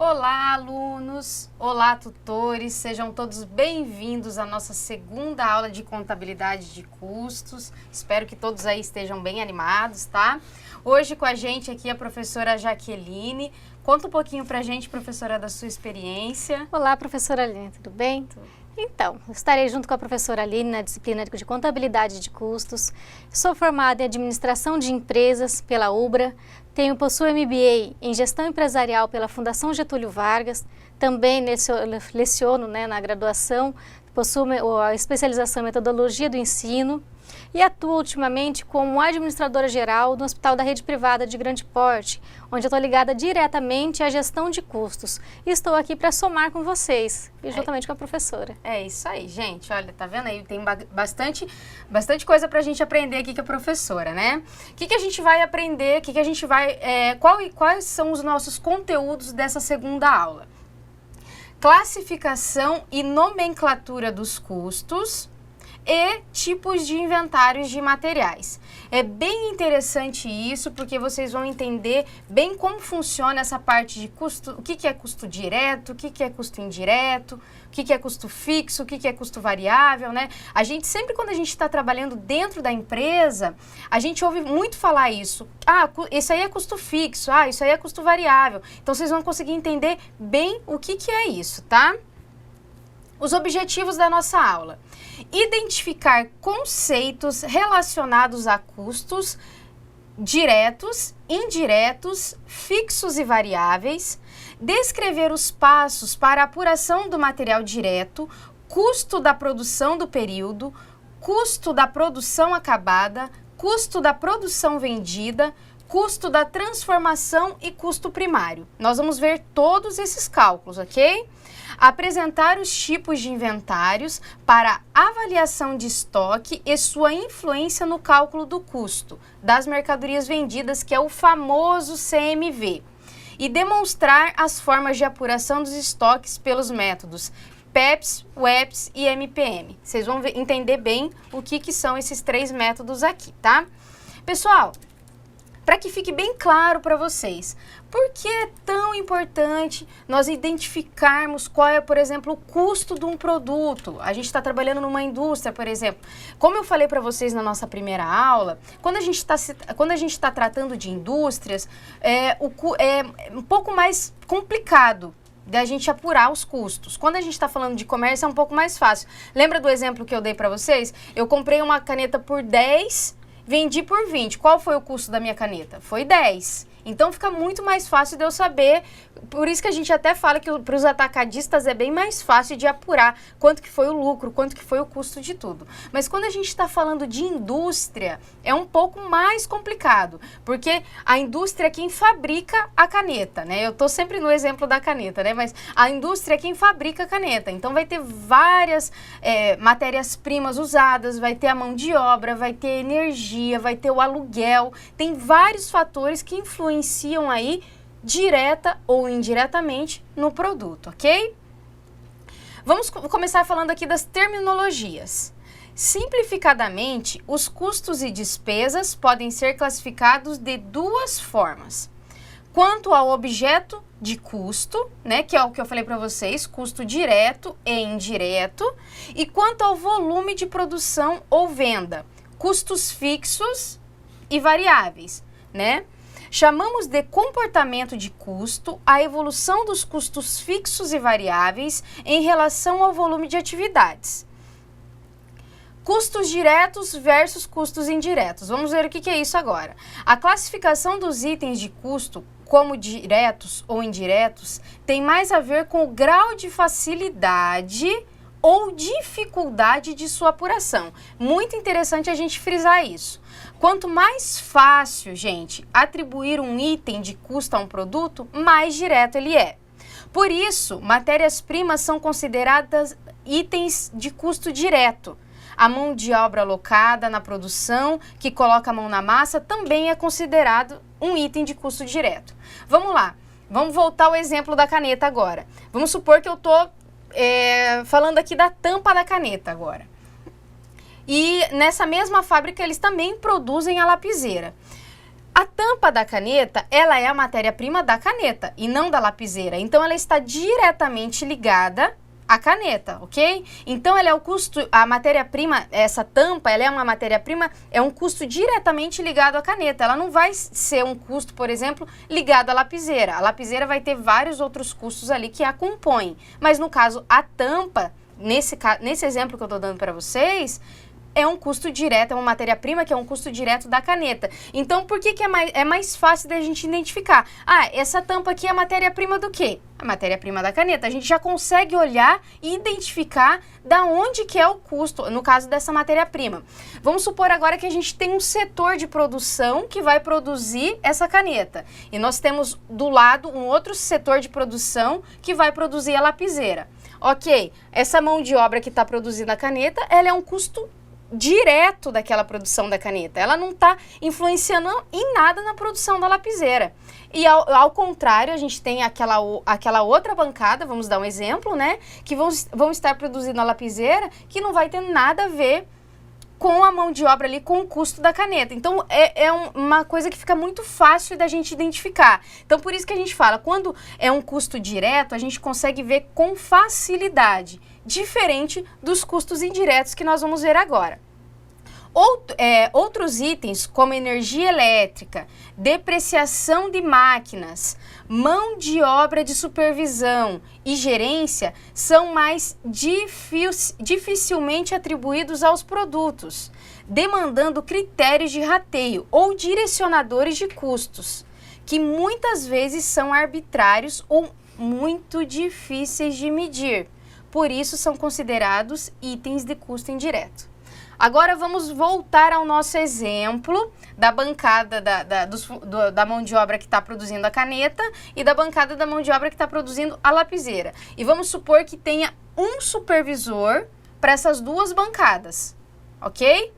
Olá, alunos! Olá, tutores! Sejam todos bem-vindos à nossa segunda aula de contabilidade de custos. Espero que todos aí estejam bem animados, tá? Hoje com a gente aqui a professora Jaqueline. Conta um pouquinho pra gente, professora, da sua experiência. Olá, professora Aline, tudo bem? Então, estarei junto com a professora Aline na disciplina de contabilidade de custos. Sou formada em administração de empresas pela UBRA, possuo MBA em gestão empresarial pela Fundação Getúlio Vargas, também leciono na graduação, possuo a especialização em metodologia do ensino e atuo ultimamente como administradora geral do Hospital da Rede Privada de Grande Porte, onde eu estou ligada diretamente à gestão de custos. E estou aqui para somar com vocês, e juntamente com a professora. É isso aí, gente. Olha, tá vendo aí? Tem bastante coisa pra gente aprender aqui com a professora, né? O que a gente vai aprender? Quais são os nossos conteúdos dessa segunda aula? Classificação e nomenclatura dos custos e tipos de inventários de materiais. É bem interessante isso, porque vocês vão entender bem como funciona essa parte de custo, o que é custo direto, o que é custo indireto, o que é custo fixo, o que é custo variável, né? A gente sempre, quando a gente está trabalhando dentro da empresa, a gente ouve muito falar isso. Ah, isso aí é custo fixo, isso aí é custo variável. Então, vocês vão conseguir entender bem o que é isso, tá? Os objetivos da nossa aula: identificar conceitos relacionados a custos diretos, indiretos, fixos e variáveis, descrever os passos para a apuração do material direto, custo da produção do período, custo da produção acabada, custo da produção vendida, custo da transformação e custo primário. Nós vamos ver todos esses cálculos, ok? Apresentar os tipos de inventários para avaliação de estoque e sua influência no cálculo do custo das mercadorias vendidas, que é o famoso CMV. E demonstrar as formas de apuração dos estoques pelos métodos PEPS, WEPS e MPM. Vocês vão entender bem o que são esses três métodos aqui, tá? Pessoal, para que fique bem claro para vocês, por que é tão importante nós identificarmos qual é, por exemplo, o custo de um produto? A gente está trabalhando numa indústria, por exemplo. Como eu falei para vocês na nossa primeira aula, quando a gente está tratando de indústrias, é um pouco mais complicado da gente apurar os custos. Quando a gente está falando de comércio, é um pouco mais fácil. Lembra do exemplo que eu dei para vocês? Eu comprei uma caneta por 10, vendi por 20. Qual foi o custo da minha caneta? Foi 10. Então fica muito mais fácil de eu saber, por isso que a gente até fala que para os atacadistas é bem mais fácil de apurar quanto que foi o lucro, quanto que foi o custo de tudo. Mas quando a gente está falando de indústria, é um pouco mais complicado, porque a indústria é quem fabrica a caneta, né? Eu estou sempre no exemplo da caneta, né? Mas a indústria é quem fabrica a caneta, então vai ter várias matérias-primas usadas, vai ter a mão de obra, vai ter energia, vai ter o aluguel, tem vários fatores que influenciam aí direta ou indiretamente no produto, ok? Vamos começar falando aqui das terminologias. Simplificadamente, os custos e despesas podem ser classificados de duas formas. Quanto ao objeto de custo, né, que é o que eu falei para vocês, custo direto e indireto, e quanto ao volume de produção ou venda, custos fixos e variáveis, né? Chamamos de comportamento de custo a evolução dos custos fixos e variáveis em relação ao volume de atividades. Custos diretos versus custos indiretos. Vamos ver o que é isso agora. A classificação dos itens de custo como diretos ou indiretos tem mais a ver com o grau de facilidade ou dificuldade de sua apuração. Muito interessante a gente frisar isso. Quanto mais fácil, gente, atribuir um item de custo a um produto, mais direto ele é. Por isso, matérias-primas são consideradas itens de custo direto. A mão de obra alocada na produção, que coloca a mão na massa, também é considerado um item de custo direto. Vamos lá, vamos voltar ao exemplo da caneta agora. Vamos supor que eu estou falando aqui da tampa da caneta agora. E nessa mesma fábrica eles também produzem a lapiseira. A tampa da caneta, ela é a matéria-prima da caneta e não da lapiseira. Então, ela está diretamente ligada à caneta, ok? Então, ela é o custo, a matéria-prima, essa tampa, ela é uma matéria-prima, é um custo diretamente ligado à caneta. Ela não vai ser um custo, por exemplo, ligado à lapiseira. A lapiseira vai ter vários outros custos ali que a compõem. Mas, no caso, a tampa, nesse exemplo que eu estou dando para vocês, é um custo direto, é uma matéria-prima que é um custo direto da caneta. Então, por que é mais fácil da gente identificar? Ah, essa tampa aqui é a matéria-prima do quê? A matéria-prima da caneta. A gente já consegue olhar e identificar da onde que é o custo, no caso dessa matéria-prima. Vamos supor agora que a gente tem um setor de produção que vai produzir essa caneta. E nós temos do lado um outro setor de produção que vai produzir a lapiseira. Ok, essa mão de obra que está produzindo a caneta, ela é um custo direto daquela produção da caneta. Ela não está influenciando em nada na produção da lapiseira. E ao contrário, a gente tem aquela outra bancada, vamos dar um exemplo, né? Que vão estar produzindo a lapiseira que não vai ter nada a ver com a mão de obra ali, com o custo da caneta. Então, uma coisa que fica muito fácil da gente identificar. Então, por isso que a gente fala, quando é um custo direto, a gente consegue ver com facilidade, diferente dos custos indiretos que nós vamos ver agora. Outros itens, como energia elétrica, depreciação de máquinas, mão de obra de supervisão e gerência, são mais dificilmente atribuídos aos produtos, demandando critérios de rateio ou direcionadores de custos, que muitas vezes são arbitrários ou muito difíceis de medir. Por isso, são considerados itens de custo indireto. Agora, vamos voltar ao nosso exemplo da bancada da mão de obra que está produzindo a caneta e da bancada da mão de obra que está produzindo a lapiseira. E vamos supor que tenha um supervisor para essas duas bancadas, ok?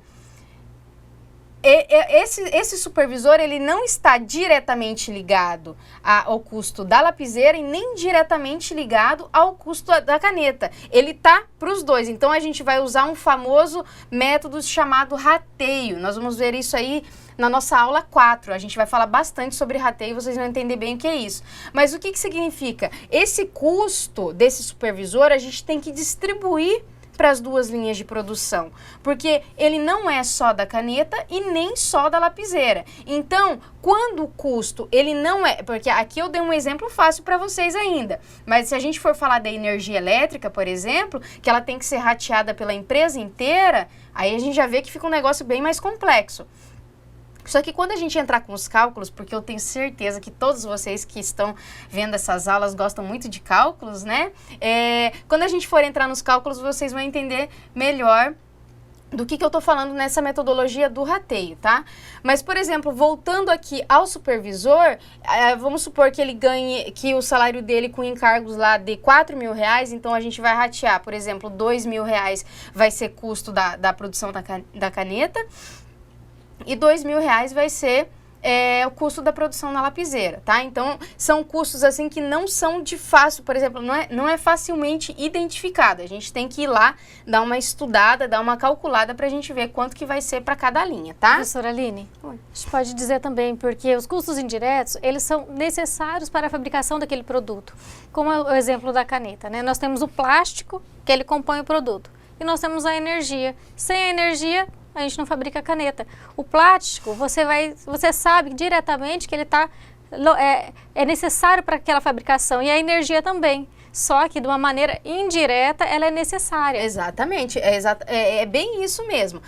Esse supervisor, ele não está diretamente ligado ao custo da lapiseira e nem diretamente ligado ao custo da caneta. Ele está para os dois. Então, a gente vai usar um famoso método chamado rateio. Nós vamos ver isso aí na nossa aula 4. A gente vai falar bastante sobre rateio, vocês vão entender bem o que é isso. Mas o que significa? Esse custo desse supervisor, a gente tem que distribuir para as duas linhas de produção, porque ele não é só da caneta e nem só da lapiseira. Então, quando o custo, ele não é, porque aqui eu dei um exemplo fácil para vocês ainda, mas se a gente for falar da energia elétrica, por exemplo, que ela tem que ser rateada pela empresa inteira, aí a gente já vê que fica um negócio bem mais complexo. Só que quando a gente entrar com os cálculos, porque eu tenho certeza que todos vocês que estão vendo essas aulas gostam muito de cálculos, né? Quando a gente for entrar nos cálculos, vocês vão entender melhor do que eu tô falando nessa metodologia do rateio, tá? Mas, por exemplo, voltando aqui ao supervisor, vamos supor que ele ganhe, que o salário dele com encargos lá de R$4.000, então a gente vai ratear, por exemplo, R$2.000 vai ser custo da produção da caneta, e R$2.000 vai ser o custo da produção na lapiseira, tá? Então, são custos assim que não são de fácil, por exemplo, não é facilmente identificado. A gente tem que ir lá, dar uma estudada, dar uma calculada pra gente ver quanto que vai ser para cada linha, tá? Professora Aline, a gente pode dizer também, porque os custos indiretos, eles são necessários para a fabricação daquele produto. Como é o exemplo da caneta, né? Nós temos o plástico, que ele compõe o produto, e nós temos a energia. Sem a energia, a gente não fabrica caneta. O plástico, você sabe diretamente que ele é necessário para aquela fabricação, e a energia também. Só que de uma maneira indireta ela é necessária. Exatamente, é bem isso mesmo.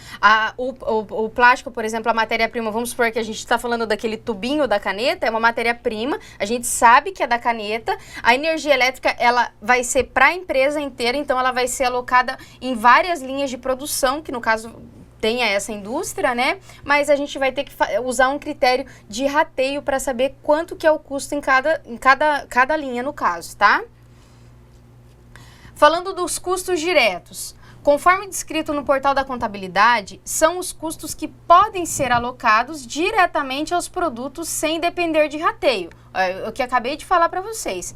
O plástico, por exemplo, a matéria-prima, vamos supor que a gente está falando daquele tubinho da caneta, é uma matéria-prima, a gente sabe que é da caneta, a energia elétrica ela vai ser para a empresa inteira, então ela vai ser alocada em várias linhas de produção, que no caso tenha essa indústria, né? Mas a gente vai ter que usar um critério de rateio para saber quanto que é o custo em cada linha no caso, tá? Falando dos custos diretos, conforme descrito no portal da contabilidade, são os custos que podem ser alocados diretamente aos produtos sem depender de rateio. O que acabei de falar para vocês.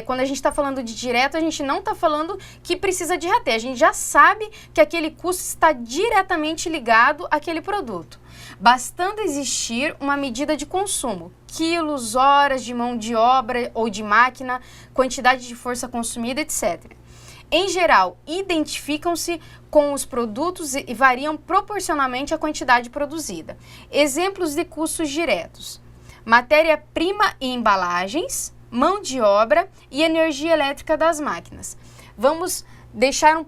Quando a gente está falando de direto, a gente não está falando que precisa de rateio. A gente já sabe que aquele custo está diretamente ligado àquele produto. bastando existir uma medida de consumo, quilos, horas de mão de obra ou de máquina, quantidade de força consumida, etc. Em geral, identificam-se com os produtos e variam proporcionalmente à quantidade produzida. Exemplos de custos diretos: matéria-prima e embalagens, mão de obra e energia elétrica das máquinas. Vamos deixar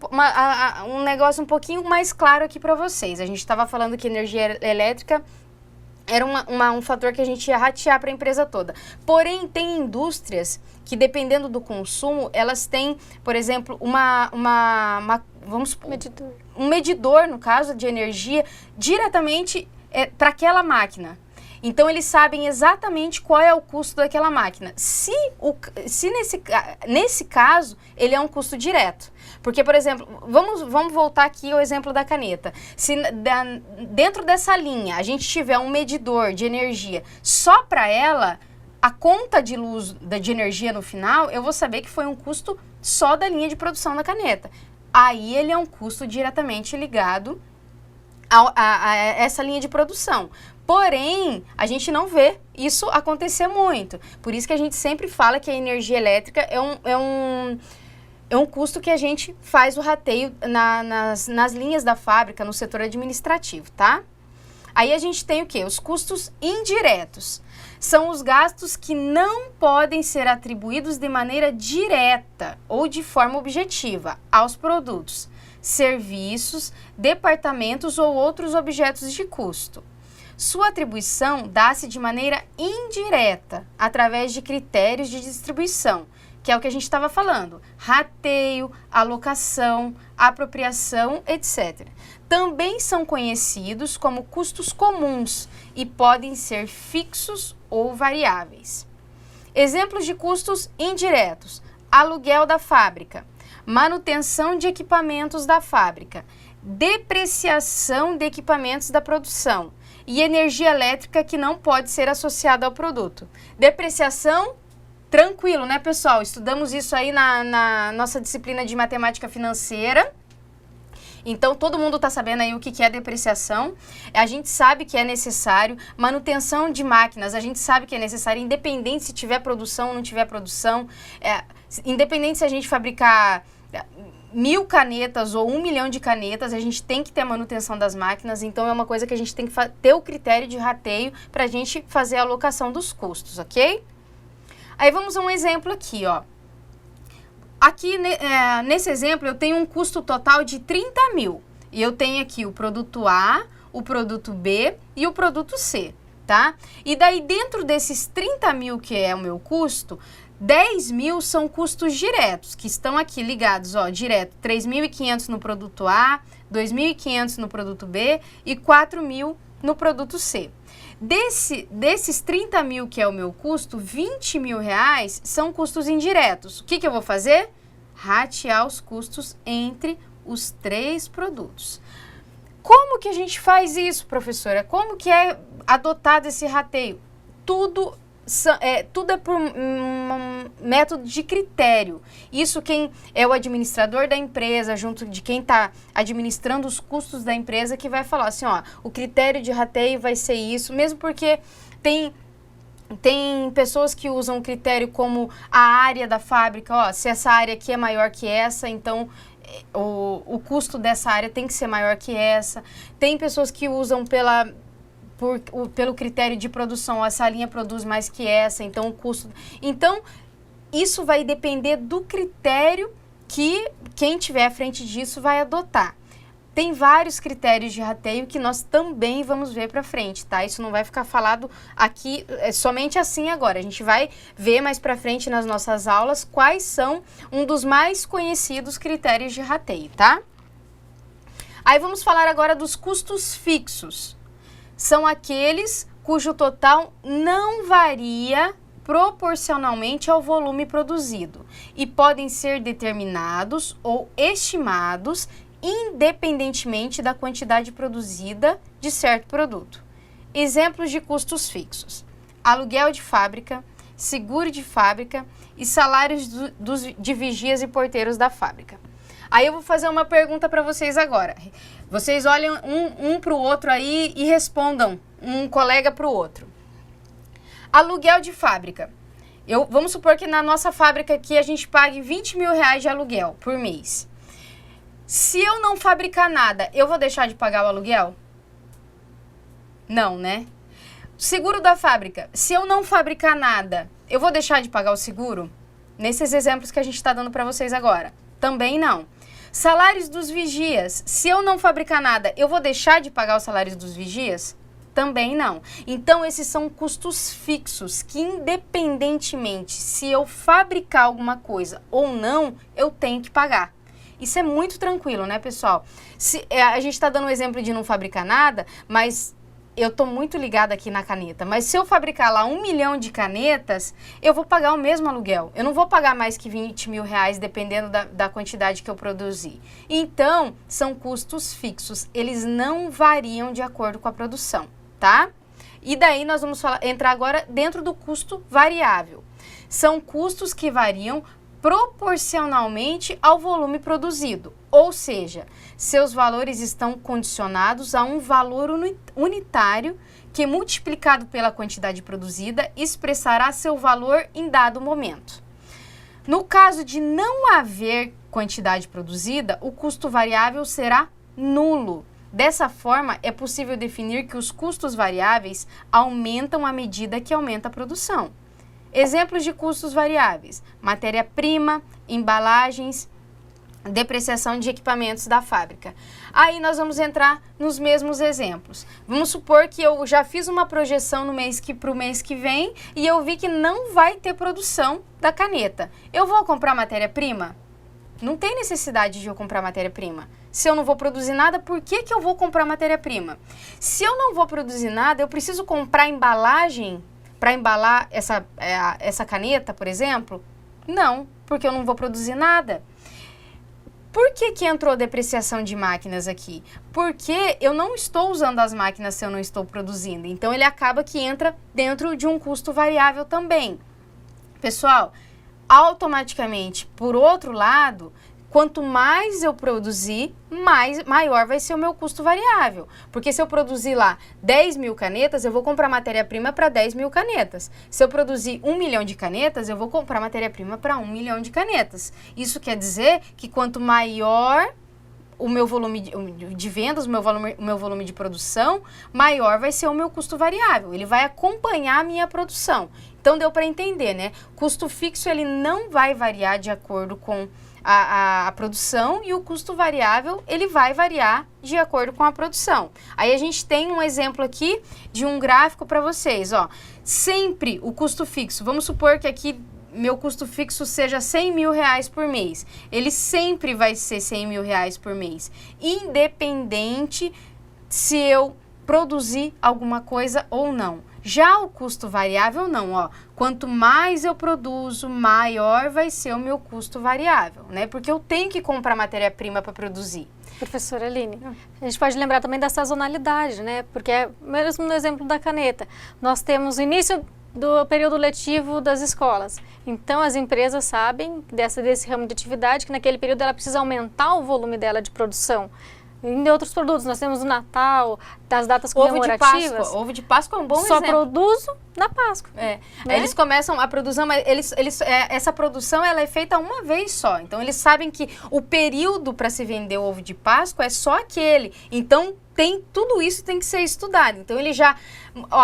um negócio um pouquinho mais claro aqui para vocês. A gente estava falando que energia elétrica era um fator que a gente ia ratear para a empresa toda. Porém, tem indústrias que, dependendo do consumo, elas têm, por exemplo, um medidor, no caso, de energia, diretamente para aquela máquina. Então, eles sabem exatamente qual é o custo daquela máquina. Se nesse caso, ele é um custo direto. Porque, por exemplo, vamos voltar aqui ao exemplo da caneta. Se dentro dessa linha a gente tiver um medidor de energia só para ela, a conta de luz de energia no final, eu vou saber que foi um custo só da linha de produção da caneta. Aí ele é um custo diretamente ligado a essa linha de produção. Porém, a gente não vê isso acontecer muito. Por isso que a gente sempre fala que a energia elétrica é um custo que a gente faz o rateio nas linhas da fábrica, no setor administrativo, tá? Aí a gente tem o quê? Os custos indiretos. São os gastos que não podem ser atribuídos de maneira direta ou de forma objetiva aos produtos, serviços, departamentos ou outros objetos de custo. Sua atribuição dá-se de maneira indireta, através de critérios de distribuição, que é o que a gente estava falando: rateio, alocação, apropriação, etc. Também são conhecidos como custos comuns e podem ser fixos ou variáveis. Exemplos de custos indiretos: aluguel da fábrica, manutenção de equipamentos da fábrica, depreciação de equipamentos da produção e energia elétrica que não pode ser associada ao produto. Depreciação, tranquilo, né, pessoal? Estudamos isso aí na nossa disciplina de matemática financeira. Então, todo mundo está sabendo aí o que é depreciação. A gente sabe que é necessário. Manutenção de máquinas, a gente sabe que é necessário, independente se tiver produção ou não tiver produção. Independente se a gente fabricar 1000 canetas ou 1 milhão de canetas, a gente tem que ter a manutenção das máquinas. Então, é uma coisa que a gente tem que ter o critério de rateio para a gente fazer a alocação dos custos, ok? Aí, vamos a um exemplo aqui, ó. Aqui, nesse exemplo, eu tenho um custo total de 30 mil. E eu tenho aqui o produto A, o produto B e o produto C, tá? E daí, dentro desses 30 mil que é o meu custo, 10 mil são custos diretos, que estão aqui ligados, ó, direto, 3.500 no produto A, 2.500 no produto B e 4.000 no produto C. Desses 30 mil que é o meu custo, 20 mil reais são custos indiretos. O que eu vou fazer? Ratear os custos entre os 3 produtos. Como que a gente faz isso, professora? Como que é adotado esse rateio? Tudo é por um método de critério. Isso quem é o administrador da empresa, junto de quem está administrando os custos da empresa, que vai falar assim, ó, o critério de rateio vai ser isso, mesmo porque tem pessoas que usam o critério como a área da fábrica, ó, se essa área aqui é maior que essa, então o custo dessa área tem que ser maior que essa. Tem pessoas que usam pelo critério de produção, essa linha produz mais que essa, então o custo... Então, isso vai depender do critério que quem tiver à frente disso vai adotar. Tem vários critérios de rateio que nós também vamos ver para frente, tá? Isso não vai ficar falado aqui somente assim agora. A gente vai ver mais para frente nas nossas aulas quais são um dos mais conhecidos critérios de rateio, tá? Aí vamos falar agora dos custos fixos. São aqueles cujo total não varia proporcionalmente ao volume produzido e podem ser determinados ou estimados independentemente da quantidade produzida de certo produto. Exemplos de custos fixos: aluguel de fábrica, seguro de fábrica e salários de vigias e porteiros da fábrica. Aí eu vou fazer uma pergunta para vocês agora. Vocês olhem um para o outro aí e respondam um colega para o outro. Aluguel de fábrica. Vamos supor que na nossa fábrica aqui a gente pague R$20 mil de aluguel por mês. Se eu não fabricar nada, eu vou deixar de pagar o aluguel? Não, né? Seguro da fábrica. Se eu não fabricar nada, eu vou deixar de pagar o seguro? Nesses exemplos que a gente está dando para vocês agora. Também não. Salários dos vigias. Se eu não fabricar nada, eu vou deixar de pagar os salários dos vigias? Também não. Então, esses são custos fixos que, independentemente se eu fabricar alguma coisa ou não, eu tenho que pagar. Isso é muito tranquilo, né, pessoal? A gente está dando o exemplo de não fabricar nada, mas eu estou muito ligada aqui na caneta. Mas se eu fabricar lá 1 milhão de canetas, eu vou pagar o mesmo aluguel. Eu não vou pagar mais que R$20 mil, dependendo da quantidade que eu produzir. Então, são custos fixos. Eles não variam de acordo com a produção, tá? E daí nós vamos entrar agora dentro do custo variável. São custos que variam proporcionalmente ao volume produzido, ou seja, seus valores estão condicionados a um valor unitário que, multiplicado pela quantidade produzida, expressará seu valor em dado momento. No caso de não haver quantidade produzida, o custo variável será nulo. Dessa forma, é possível definir que os custos variáveis aumentam à medida que aumenta a produção. Exemplos de custos variáveis: matéria-prima, embalagens, depreciação de equipamentos da fábrica. Aí nós vamos entrar nos mesmos exemplos. Vamos supor que eu já fiz uma projeção para o mês que vem e eu vi que não vai ter produção da caneta. Eu vou comprar matéria-prima? Não tem necessidade de eu comprar matéria-prima. Se eu não vou produzir nada, por que eu vou comprar matéria-prima? Se eu não vou produzir nada, eu preciso comprar embalagem para embalar essa caneta, por exemplo? Não, porque eu não vou produzir nada. Por que entrou depreciação de máquinas aqui? Porque eu não estou usando as máquinas se eu não estou produzindo. Então, ele acaba que entra dentro de um custo variável também. Pessoal, automaticamente, por outro lado, quanto mais eu produzir, maior vai ser o meu custo variável. Porque se eu produzir lá 10 mil canetas, eu vou comprar matéria-prima para 10 mil canetas. Se eu produzir 1 milhão de canetas, eu vou comprar matéria-prima para 1 milhão de canetas. Isso quer dizer que quanto maior o meu volume de vendas, o meu volume de produção, maior vai ser o meu custo variável. Ele vai acompanhar a minha produção. Então, deu para entender, né? Custo fixo, ele não vai variar de acordo com a produção, e o custo variável, ele vai variar de acordo com a produção. Aí a gente tem um exemplo aqui de um gráfico para vocês, ó. Sempre o custo fixo, vamos supor que aqui meu custo fixo seja R$100 mil por mês. Ele sempre vai ser R$100 mil por mês, independente se eu produzir alguma coisa ou não. Já o custo variável não, ó. Quanto mais eu produzo, maior vai ser o meu custo variável, né? Porque eu tenho que comprar matéria-prima para produzir. Professora Aline, a gente pode lembrar também da sazonalidade, né? Porque, mesmo no exemplo da caneta, nós temos o início do período letivo das escolas. Então, as empresas sabem desse ramo de atividade que naquele período ela precisa aumentar o volume dela de produção. Em outros produtos, nós temos o Natal, das datas comemorativas. Ovo de Páscoa é um bom exemplo. Só produzo na Páscoa. Né? Eles começam a produção, mas essa produção ela é feita uma vez só. Então, eles sabem que o período para se vender o ovo de Páscoa é só aquele. Então, tudo isso tem que ser estudado. Então,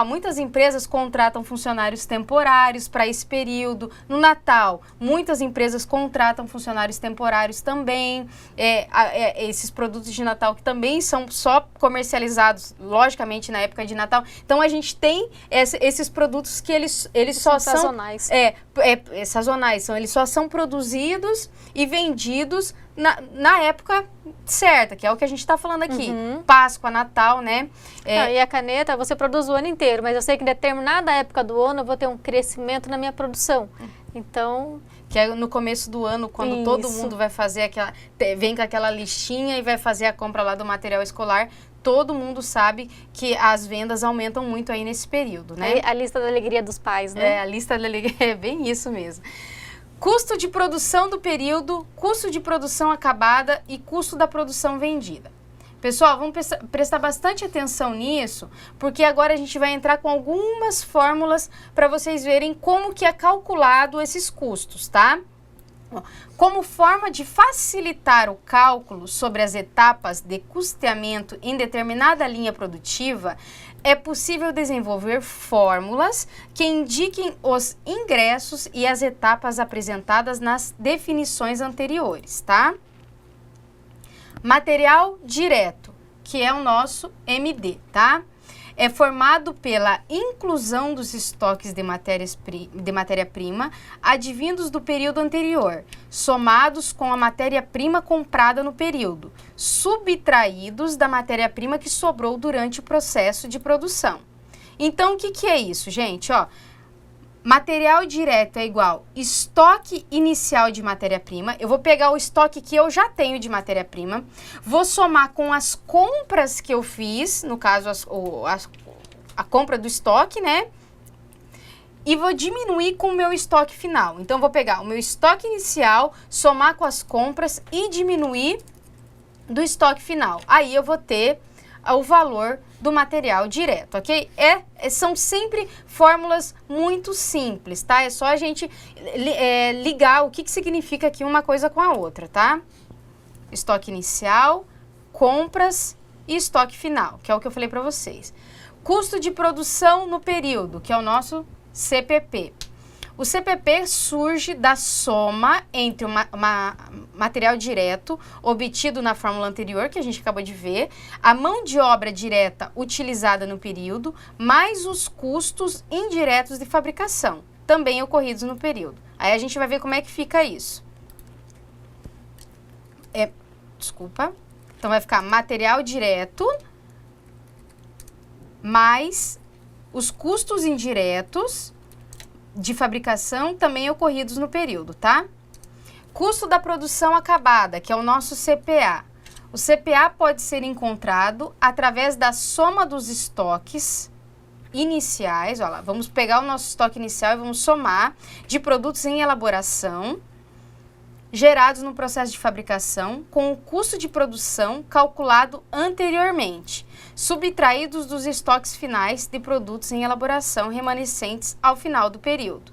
muitas empresas contratam funcionários temporários para esse período. No Natal, muitas empresas contratam funcionários temporários também. Esses produtos de Natal que também são só comercializados, logicamente, na época de Natal. Então, a gente tem esses produtos que eles só são sazonais. Sazonais. Eles só são produzidos e vendidos na época certa, que é o que a gente está falando aqui. Páscoa, Natal, né? E a caneta você produz o ano inteiro, mas eu sei que em determinada época do ano eu vou ter um crescimento na minha produção. Então... Que é no começo do ano, quando todo mundo vai fazer vem com aquela listinha e vai fazer a compra lá do material escolar. Todo mundo sabe que as vendas aumentam muito aí nesse período, né? A lista da alegria dos pais, né? A lista da alegria, é bem isso mesmo. Custo de produção do período, custo de produção acabada e custo da produção vendida. Pessoal, vamos prestar bastante atenção nisso, porque agora a gente vai entrar com algumas fórmulas para vocês verem como que é calculado esses custos, tá? Como forma de facilitar o cálculo sobre as etapas de custeamento em determinada linha produtiva, é possível desenvolver fórmulas que indiquem os ingressos e as etapas apresentadas nas definições anteriores, tá? Material direto, que é o nosso MD, tá? É formado pela inclusão dos estoques de matéria-prima advindos do período anterior, somados com a matéria-prima comprada no período, subtraídos da matéria-prima que sobrou durante o processo de produção. Então, o que é isso, gente? Ó, material direto é igual estoque inicial de matéria-prima. Eu vou pegar o estoque que eu já tenho de matéria-prima, vou somar com as compras que eu fiz, no caso a compra do estoque, né? E vou diminuir com o meu estoque final. Então, vou pegar o meu estoque inicial, somar com as compras e diminuir do estoque final. Aí eu vou ter o valor do material direto, ok? São sempre fórmulas muito simples, tá? É só a gente ligar o que significa aqui uma coisa com a outra, tá? Estoque inicial, compras e estoque final, que é o que eu falei para vocês. Custo de produção no período, que é o nosso CPP. O CPP surge da soma entre o material direto obtido na fórmula anterior, que a gente acabou de ver, a mão de obra direta utilizada no período, mais os custos indiretos de fabricação, também ocorridos no período. Aí a gente vai ver como é que fica isso. Então vai ficar material direto mais os custos indiretos de fabricação também ocorridos no período, tá? Custo da produção acabada, que é o nosso CPA. O CPA pode ser encontrado através da soma dos estoques iniciais, olha lá, vamos pegar o nosso estoque inicial e vamos somar de produtos em elaboração gerados no processo de fabricação com o custo de produção calculado anteriormente, subtraídos dos estoques finais de produtos em elaboração remanescentes ao final do período.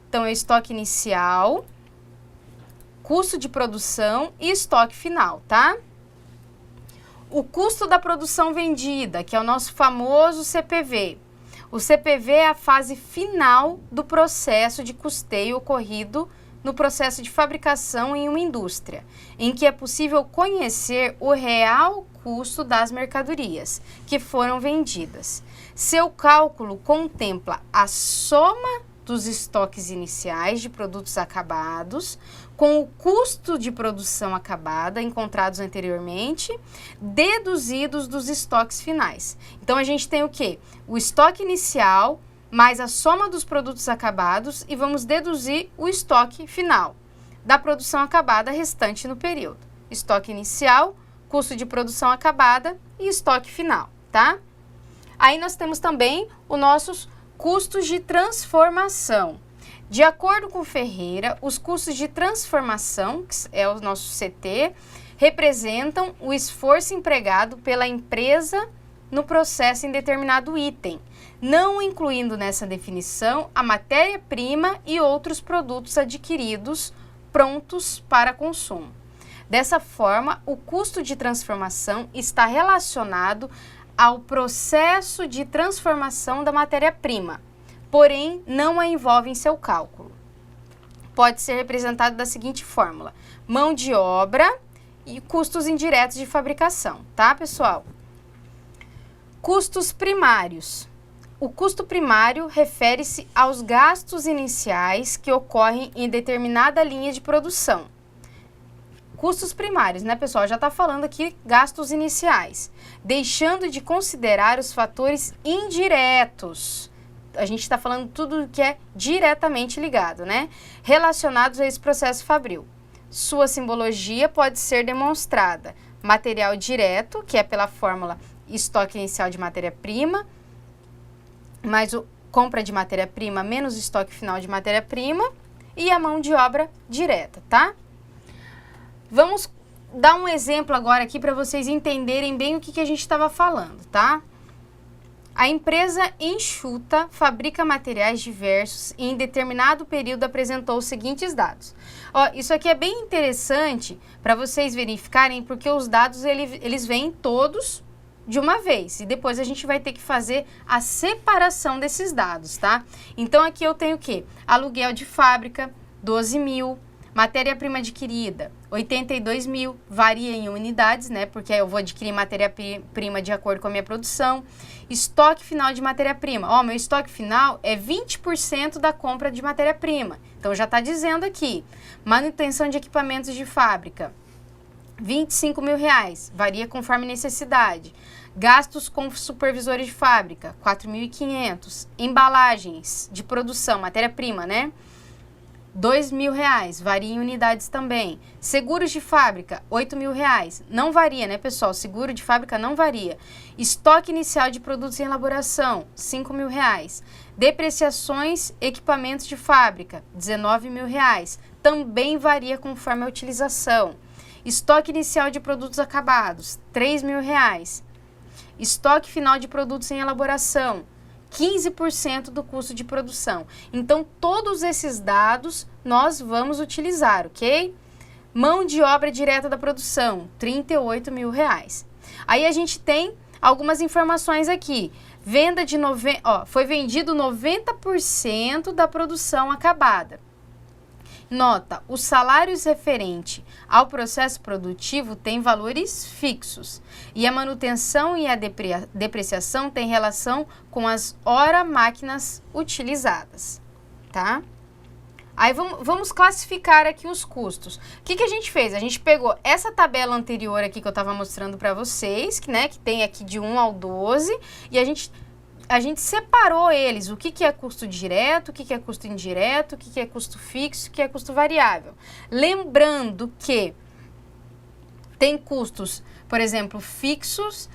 Então, é estoque inicial, custo de produção e estoque final, tá? O custo da produção vendida, que é o nosso famoso CPV. O CPV é a fase final do processo de custeio ocorrido no processo de fabricação em uma indústria, em que é possível conhecer o real custo das mercadorias que foram vendidas. Seu cálculo contempla a soma dos estoques iniciais de produtos acabados com o custo de produção acabada encontrados anteriormente, deduzidos dos estoques finais. Então, a gente tem o quê? O estoque inicial mais a soma dos produtos acabados e vamos deduzir o estoque final da produção acabada restante no período. Estoque inicial, custo de produção acabada e estoque final, tá? Aí nós temos também os nossos custos de transformação. De acordo com Ferreira, os custos de transformação, que é o nosso CT, representam o esforço empregado pela empresa no processo em determinado item, não incluindo nessa definição a matéria-prima e outros produtos adquiridos prontos para consumo. Dessa forma, o custo de transformação está relacionado ao processo de transformação da matéria-prima, porém não a envolve em seu cálculo. Pode ser representado da seguinte fórmula: mão de obra e custos indiretos de fabricação, tá, pessoal? Custos primários. O custo primário refere-se aos gastos iniciais que ocorrem em determinada linha de produção. Custos primários, né, pessoal? Já está falando aqui gastos iniciais, deixando de considerar os fatores indiretos. A gente está falando tudo que é diretamente ligado, né? Relacionados a esse processo fabril. Sua simbologia pode ser demonstrada. Material direto, que é pela fórmula estoque inicial de matéria-prima, mais o compra de matéria-prima menos estoque final de matéria-prima e a mão de obra direta, tá? Vamos dar um exemplo agora aqui para vocês entenderem bem o que a gente estava falando, tá? A empresa enxuta fabrica materiais diversos e em determinado período apresentou os seguintes dados. Ó, isso aqui é bem interessante para vocês verificarem, porque os dados eles vêm todos de uma vez e depois a gente vai ter que fazer a separação desses dados, tá? Então aqui eu tenho o quê? Aluguel de fábrica, 12 mil. Matéria-prima adquirida, 82 mil, varia em unidades, né? Porque eu vou adquirir matéria-prima de acordo com a minha produção. Estoque final de matéria-prima. Ó, meu estoque final é 20% da compra de matéria-prima. Então, já está dizendo aqui. Manutenção de equipamentos de fábrica, 25 mil reais, varia conforme necessidade. Gastos com supervisores de fábrica, 4.500. Embalagens de produção, matéria-prima, né? 2 mil reais, varia em unidades também. Seguros de fábrica, 8 mil reais. Não varia, né, pessoal? Seguro de fábrica não varia. Estoque inicial de produtos em elaboração, 5 mil reais. Depreciações, equipamentos de fábrica, 19 mil reais. Também varia conforme a utilização. Estoque inicial de produtos acabados, 3 mil reais. Estoque final de produtos em elaboração, 15% do custo de produção. Então, todos esses dados nós vamos utilizar, ok? Mão de obra direta da produção, 38 mil reais. Aí a gente tem algumas informações aqui. Venda de foi vendido 90% da produção acabada. Nota, os salários referentes ao processo produtivo têm valores fixos e a manutenção e a depreciação têm relação com as hora-máquinas utilizadas, tá? Aí vamos classificar aqui os custos. O que a gente fez? A gente pegou essa tabela anterior aqui que eu estava mostrando para vocês, que tem aqui de 1 ao 12, e a gente separou eles, o que é custo direto, o que é custo indireto, o que é custo fixo, o que é custo variável. Lembrando que tem custos, por exemplo, fixos,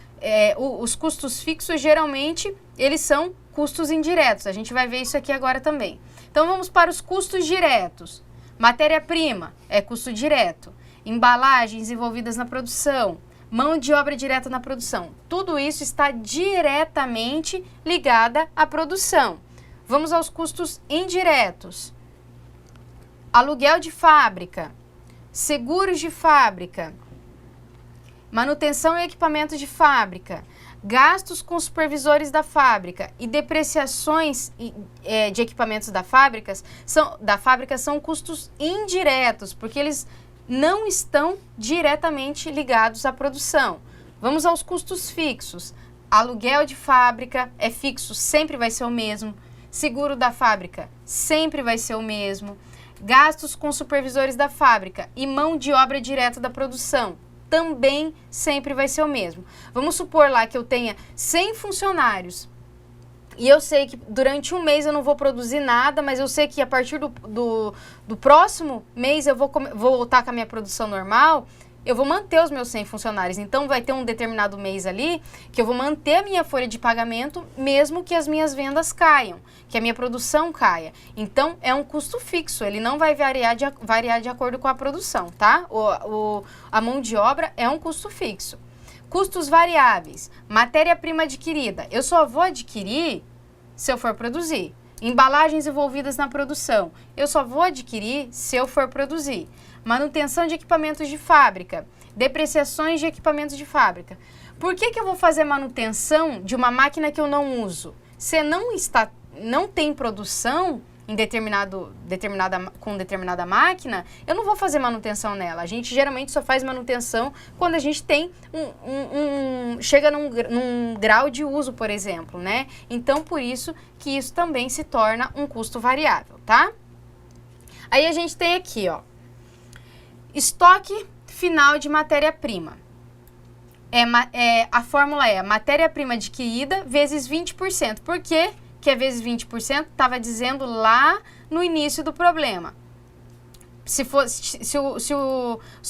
os custos fixos geralmente eles são custos indiretos, a gente vai ver isso aqui agora também. Então vamos para os custos diretos. Matéria-prima é custo direto, embalagens envolvidas na produção, mão de obra direta na produção. Tudo isso está diretamente ligada à produção. Vamos aos custos indiretos. Aluguel de fábrica, seguros de fábrica, manutenção e equipamento de fábrica, gastos com supervisores da fábrica e depreciações de equipamentos da fábrica são custos indiretos, porque eles não estão diretamente ligados à produção. Vamos aos custos fixos. Aluguel de fábrica é fixo, sempre vai ser o mesmo. Seguro da fábrica sempre vai ser o mesmo. Gastos com supervisores da fábrica e mão de obra direta da produção também sempre vai ser o mesmo. Vamos supor lá que eu tenha 100 funcionários e eu sei que durante um mês eu não vou produzir nada, mas eu sei que a partir do próximo mês eu vou voltar com a minha produção normal, eu vou manter os meus 100 funcionários. Então, vai ter um determinado mês ali que eu vou manter a minha folha de pagamento, mesmo que as minhas vendas caiam, que a minha produção caia. Então, é um custo fixo, ele não vai variar de acordo com a produção, tá? A mão de obra é um custo fixo. Custos variáveis, matéria-prima adquirida, eu só vou adquirir se eu for produzir. Embalagens envolvidas na produção, eu só vou adquirir se eu for produzir. Manutenção de equipamentos de fábrica, depreciações de equipamentos de fábrica. Por que eu vou fazer manutenção de uma máquina que eu não uso? Se não tem produção em com determinada máquina, eu não vou fazer manutenção nela. A gente geralmente só faz manutenção quando a gente tem chega num grau de uso, por exemplo, né? Então, por isso que isso também se torna um custo variável, tá? Aí a gente tem aqui, ó, estoque final de matéria-prima. A fórmula é matéria-prima adquirida vezes 20%. Por quê? Que é vezes 20%, estava dizendo lá no início do problema. Se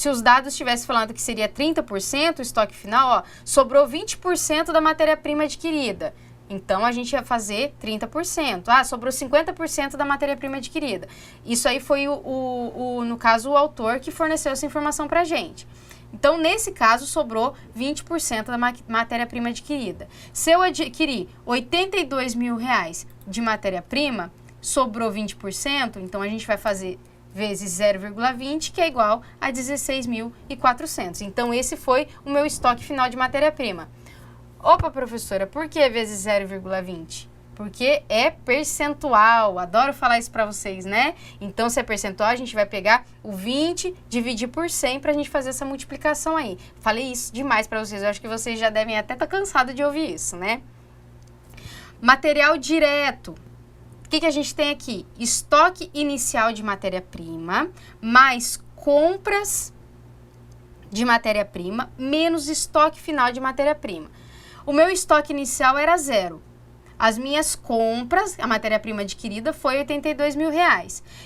os dados estivessem falando que seria 30% o estoque final, ó, sobrou 20% da matéria-prima adquirida. Então, a gente ia fazer 30%. Ah, sobrou 50% da matéria-prima adquirida. Isso aí foi, no caso, o autor que forneceu essa informação para a gente. Então, nesse caso, sobrou 20% da matéria-prima adquirida. Se eu adquirir R$82 mil de matéria-prima, sobrou 20%, então a gente vai fazer vezes 0,20, que é igual a 16.400. Então, esse foi o meu estoque final de matéria-prima. Opa, professora, por que vezes 0,20? Porque é percentual, adoro falar isso para vocês, né? Então, se é percentual, a gente vai pegar o 20, dividir por 100 para a gente fazer essa multiplicação aí. Falei isso demais para vocês, eu acho que vocês já devem até estar cansados de ouvir isso, né? Material direto. O que a gente tem aqui? Estoque inicial de matéria-prima, mais compras de matéria-prima, menos estoque final de matéria-prima. O meu estoque inicial era 0. As minhas compras, a matéria-prima adquirida, foi R$82 mil.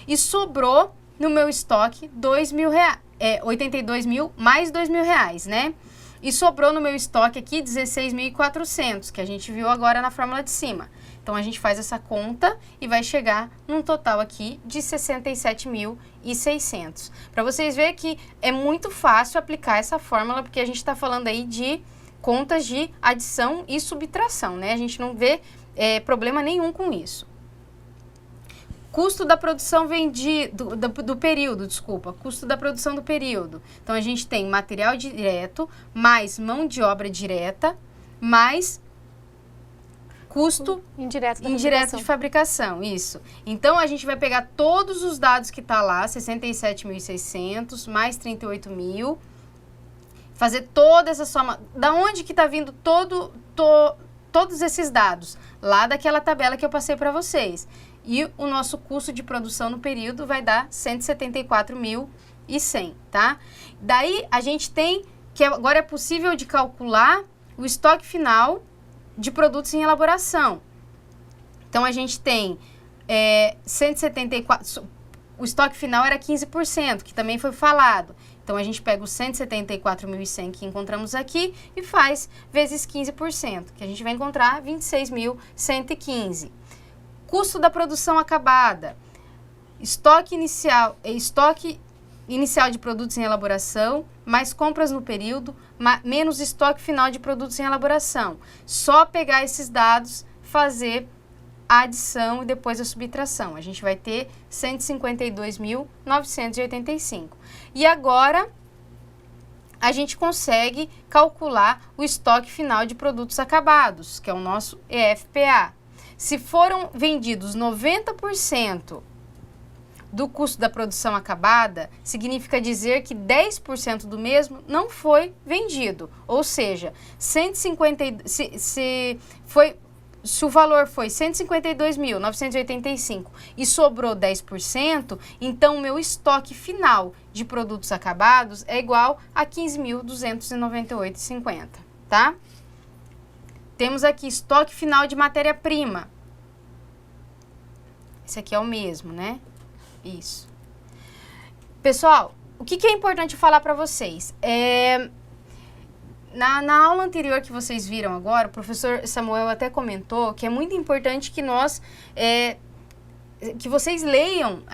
E sobrou no meu estoque R$82 mil mais R$2 mil, né? E sobrou no meu estoque aqui 16.400, que a gente viu agora na fórmula de cima. Então, a gente faz essa conta e vai chegar num total aqui de 67.600. Para vocês verem que é muito fácil aplicar essa fórmula, porque a gente está falando aí de contas de adição e subtração, né? A gente não vê problema nenhum com isso. Custo da produção do período, custo da produção do período. Então, a gente tem material direto, mais mão de obra direta, mais custo indireto de fabricação, isso. Então, a gente vai pegar todos os dados que tá lá, 67.600 mais 38 mil, fazer toda essa soma. Da onde que tá vindo todos esses dados? Lá daquela tabela que eu passei para vocês. E o nosso custo de produção no período vai dar 174.100, tá? Daí, a gente tem que agora é possível de calcular o estoque final de produtos em elaboração. Então, a gente tem 174, o estoque final era 15%, que também foi falado. Então, a gente pega os 174.100 que encontramos aqui e faz vezes 15%, que a gente vai encontrar 26.115. Custo da produção acabada, estoque inicial de produtos em elaboração, mais compras no período, menos estoque final de produtos em elaboração. Só pegar esses dados, fazer a adição e depois a subtração. A gente vai ter 152.985. E agora, a gente consegue calcular o estoque final de produtos acabados, que é o nosso EFPA. Se foram vendidos 90% do custo da produção acabada, significa dizer que 10% do mesmo não foi vendido. Ou seja, se o valor foi 152.985 e sobrou 10%, então o meu estoque final de produtos acabados é igual a 15.298,50, tá? Temos aqui estoque final de matéria-prima. Esse aqui é o mesmo, né? Isso. Pessoal, o que é importante falar para vocês? Na aula anterior que vocês viram agora, o professor Samuel até comentou que é muito importante que que vocês leiam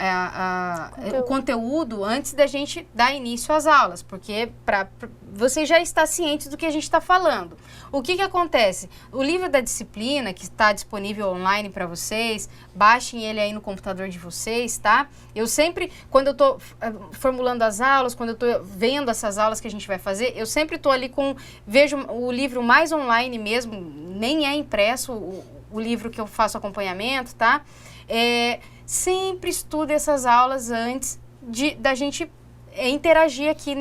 o conteúdo antes da gente dar início às aulas, porque você já está ciente do que a gente está falando. O que acontece? O livro da disciplina, que está disponível online para vocês, baixem ele aí no computador de vocês, tá? Eu sempre, quando eu estou formulando as aulas, quando eu estou vendo essas aulas que a gente vai fazer, eu sempre estou ali vejo o livro mais online mesmo, nem é impresso o livro que eu faço acompanhamento, tá? Sempre estude essas aulas antes da gente interagir aqui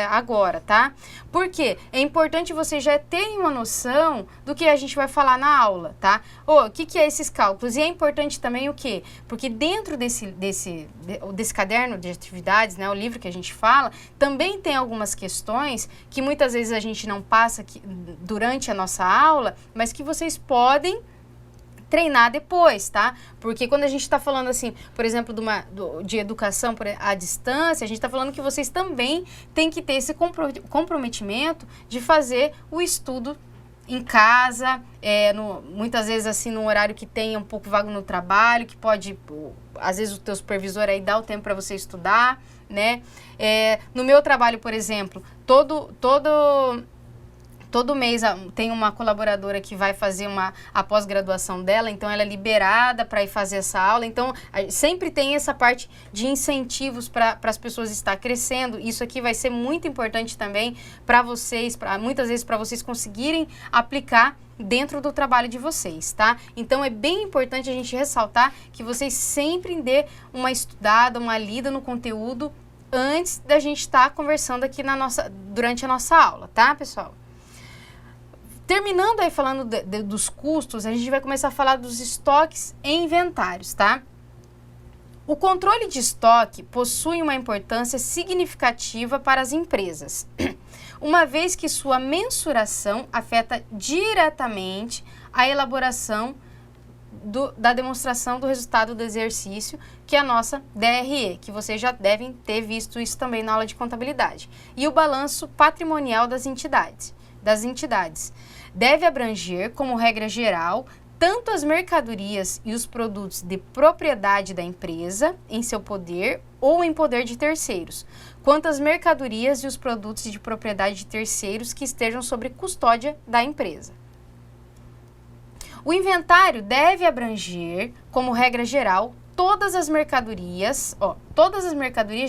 agora, tá? Porque é importante vocês já terem uma noção do que a gente vai falar na aula, tá? O que é esses cálculos? E é importante também o quê? Porque dentro desse caderno de atividades, né, o livro que a gente fala, também tem algumas questões que muitas vezes a gente não passa durante a nossa aula, mas que vocês podem treinar depois, tá? Porque quando a gente está falando assim, por exemplo, de educação à distância, a gente está falando que vocês também têm que ter esse comprometimento de fazer o estudo em casa, muitas vezes assim num horário que tenha um pouco vago no trabalho, que pode, às vezes o teu supervisor aí dá o tempo para você estudar, né? No meu trabalho, por exemplo, todo mês tem uma colaboradora que vai fazer a pós-graduação dela, então ela é liberada para ir fazer essa aula. Então, sempre tem essa parte de incentivos para as pessoas estar crescendo. Isso aqui vai ser muito importante também para vocês, muitas vezes para vocês conseguirem aplicar dentro do trabalho de vocês, tá? Então, é bem importante a gente ressaltar que vocês sempre dê uma estudada, uma lida no conteúdo antes da gente estar conversando aqui durante a nossa aula, tá, pessoal? Terminando aí falando dos custos, a gente vai começar a falar dos estoques e inventários, tá? O controle de estoque possui uma importância significativa para as empresas, uma vez que sua mensuração afeta diretamente a elaboração da demonstração do resultado do exercício, que é a nossa DRE, que vocês já devem ter visto isso também na aula de contabilidade, e o balanço patrimonial das entidades. Deve abranger, como regra geral, tanto as mercadorias e os produtos de propriedade da empresa em seu poder ou em poder de terceiros, quanto as mercadorias e os produtos de propriedade de terceiros que estejam sob custódia da empresa. O inventário deve abranger, como regra geral, todas as mercadorias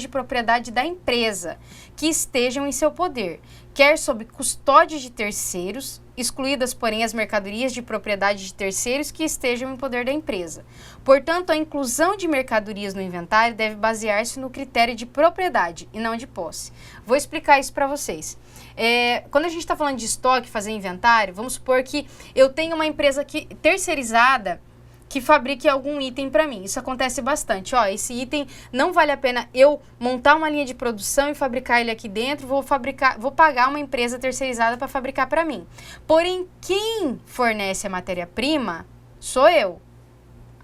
de propriedade da empresa que estejam em seu poder, quer sob custódia de terceiros, excluídas, porém, as mercadorias de propriedade de terceiros que estejam em poder da empresa. Portanto, a inclusão de mercadorias no inventário deve basear-se no critério de propriedade e não de posse. Vou explicar isso para vocês. Quando a gente está falando de estoque, fazer inventário, vamos supor que eu tenho uma empresa terceirizada que fabrique algum item para mim. Isso acontece bastante. Esse item não vale a pena eu montar uma linha de produção e fabricar ele aqui dentro, vou pagar uma empresa terceirizada para fabricar para mim. Porém, quem fornece a matéria-prima sou eu.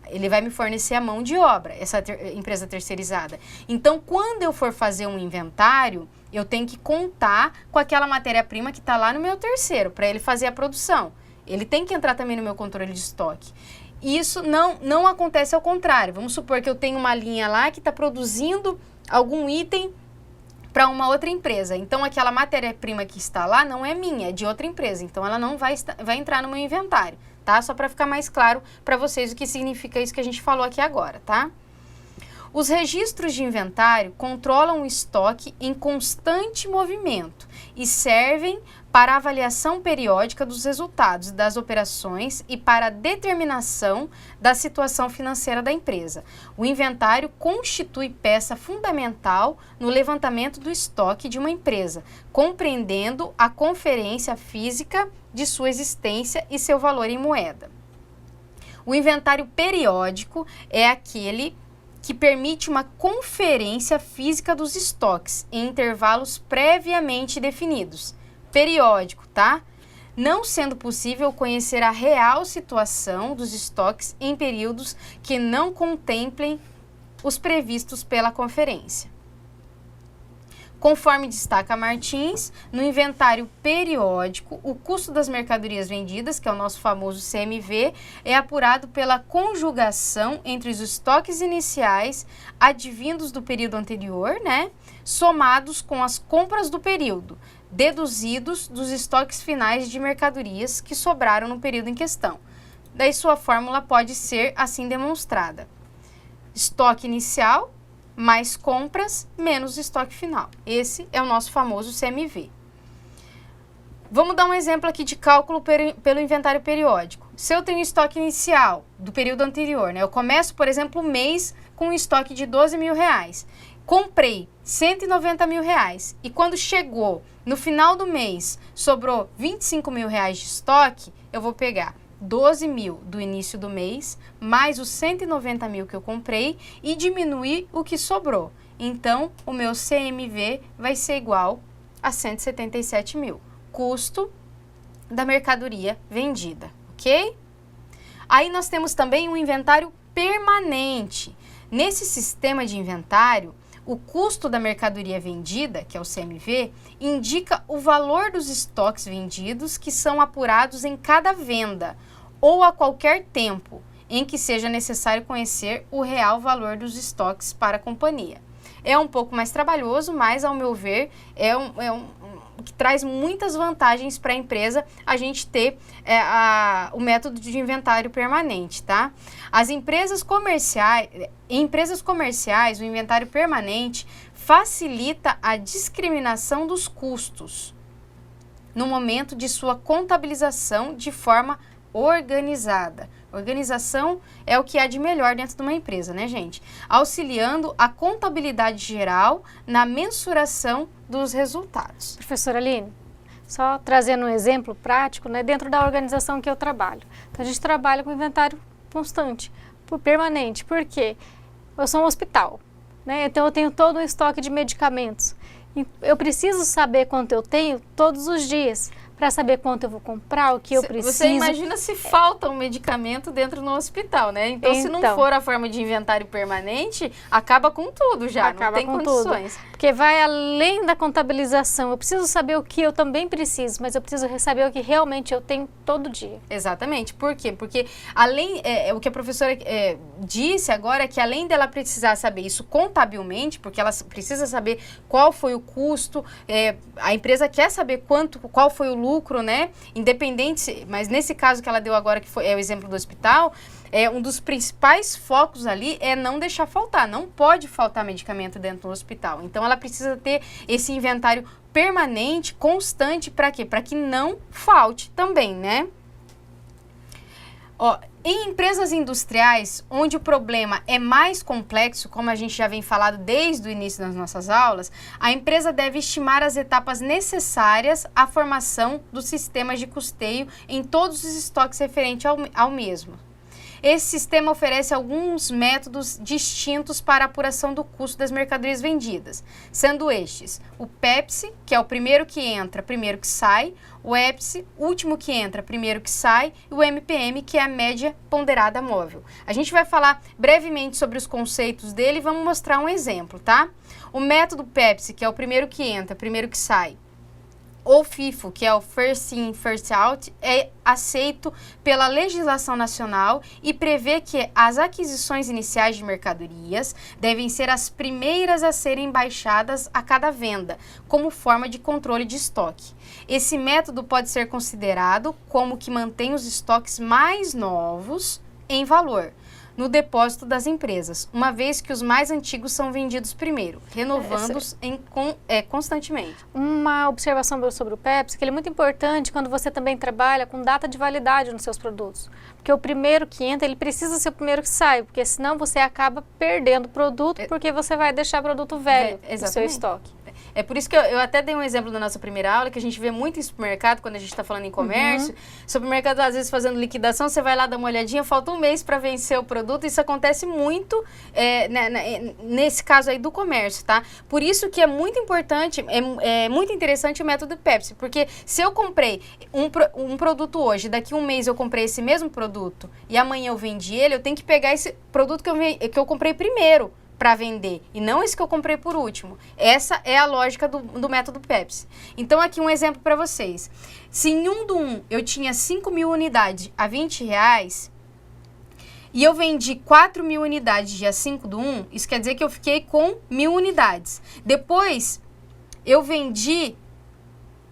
Ele vai me fornecer a mão de obra, essa empresa terceirizada. Então, quando eu for fazer um inventário, eu tenho que contar com aquela matéria-prima que está lá no meu terceiro, para ele fazer a produção. Ele tem que entrar também no meu controle de estoque. Isso não acontece ao contrário. Vamos supor que eu tenho uma linha lá que está produzindo algum item para uma outra empresa. Então, aquela matéria-prima que está lá não é minha, é de outra empresa. Então, ela não vai entrar no meu inventário, tá? Só para ficar mais claro para vocês o que significa isso que a gente falou aqui agora, tá? Os registros de inventário controlam o estoque em constante movimento e servem para a avaliação periódica dos resultados das operações e para a determinação da situação financeira da empresa. O inventário constitui peça fundamental no levantamento do estoque de uma empresa, compreendendo a conferência física de sua existência e seu valor em moeda. O inventário periódico é aquele que permite uma conferência física dos estoques em intervalos previamente definidos. Periódico, tá? Não sendo possível conhecer a real situação dos estoques em períodos que não contemplem os previstos pela conferência. Conforme destaca Martins, no inventário periódico, o custo das mercadorias vendidas, que é o nosso famoso CMV, é apurado pela conjugação entre os estoques iniciais advindos do período anterior, né, somados com as compras do período, deduzidos dos estoques finais de mercadorias que sobraram no período em questão. Daí sua fórmula pode ser assim demonstrada: estoque inicial mais compras menos estoque final. Esse é o nosso famoso CMV. Vamos dar um exemplo aqui de cálculo pelo inventário periódico. Se eu tenho estoque inicial do período anterior, né? Eu começo, por exemplo, o mês com um estoque de R$12.000. Comprei R$190.000 e quando chegou no final do mês sobrou R$25.000 de estoque, eu vou pegar 12.000 do início do mês, mais os 190.000 que eu comprei e diminuir o que sobrou. Então, o meu CMV vai ser igual a 177.000, custo da mercadoria vendida, ok? Aí nós temos também um inventário permanente. Nesse sistema de inventário, O custo da mercadoria vendida, que é o CMV, indica o valor dos estoques vendidos que são apurados em cada venda ou a qualquer tempo em que seja necessário conhecer o real valor dos estoques para a companhia. É um pouco mais trabalhoso, mas, ao meu ver, que traz muitas vantagens para a empresa a gente ter o método de inventário permanente, tá? Em empresas comerciais, o inventário permanente facilita a discriminação dos custos no momento de sua contabilização de forma organizada. Organização é o que há de melhor dentro de uma empresa, né, gente? Auxiliando a contabilidade geral na mensuração dos resultados. Professora Aline, só trazendo um exemplo prático, né, dentro da organização que eu trabalho. Então, a gente trabalha com inventário constante, permanente, porque eu sou um hospital, né? Então eu tenho todo um estoque de medicamentos. Eu preciso saber quanto eu tenho todos os dias, para saber quanto eu vou comprar, o que eu preciso. Você imagina se falta um medicamento dentro do hospital, né? Então, se não for a forma de inventário permanente, acaba com tudo já, não tem condições. Porque vai além da contabilização. Eu preciso saber o que eu também preciso, mas eu preciso saber o que realmente eu tenho todo dia. Exatamente. Por quê? Porque além, o que a professora disse agora é que além dela precisar saber isso contabilmente, porque ela precisa saber qual foi o custo, a empresa quer saber qual foi o lucro, né? Independente, mas nesse caso que ela deu agora, que é o exemplo do hospital, um dos principais focos ali é não deixar faltar. Não pode faltar medicamento dentro do hospital. Então, ela precisa ter esse inventário permanente, constante, para quê? Para que não falte também, né? Em empresas industriais, onde o problema é mais complexo, como a gente já vem falado desde o início das nossas aulas, a empresa deve estimar as etapas necessárias à formação dos sistemas de custeio em todos os estoques referentes ao mesmo. Esse sistema oferece alguns métodos distintos para a apuração do custo das mercadorias vendidas, sendo estes o PEPSI, que é o primeiro que entra, primeiro que sai, o EPSI, último que entra, primeiro que sai, e o MPM, que é a média ponderada móvel. A gente vai falar brevemente sobre os conceitos dele e vamos mostrar um exemplo, tá? O método PEPSI, que é o primeiro que entra, primeiro que sai, ou FIFO, que é o First In, First Out, é aceito pela legislação nacional e prevê que as aquisições iniciais de mercadorias devem ser as primeiras a serem baixadas a cada venda, como forma de controle de estoque. Esse método pode ser considerado como que mantém os estoques mais novos em valor no depósito das empresas, uma vez que os mais antigos são vendidos primeiro, renovando-os constantemente. Uma observação sobre o PEPSI, que ele é muito importante quando você também trabalha com data de validade nos seus produtos. Porque o primeiro que entra, ele precisa ser o primeiro que sai, porque senão você acaba perdendo o produto, porque você vai deixar produto velho no seu estoque. É por isso que eu até dei um exemplo na nossa primeira aula, que a gente vê muito em supermercado, quando a gente está falando em comércio. Supermercado, às vezes, fazendo liquidação, você vai lá dar uma olhadinha, falta um mês para vencer o produto. Isso acontece muito nesse caso aí do comércio, tá? Por isso que é muito importante, é muito interessante o método PEPSI, porque se eu comprei um produto hoje, daqui um mês eu comprei esse mesmo produto e amanhã eu vendi ele, eu tenho que pegar esse produto que eu comprei primeiro para vender, e não esse que eu comprei por último. Essa é a lógica do método PEPSI. Então, aqui um exemplo para vocês. Se em 1/1 eu tinha 5.000 unidades a R$20 e eu vendi 4.000 unidades dia 5/1, isso quer dizer que eu fiquei com 1.000 unidades. Depois, eu vendi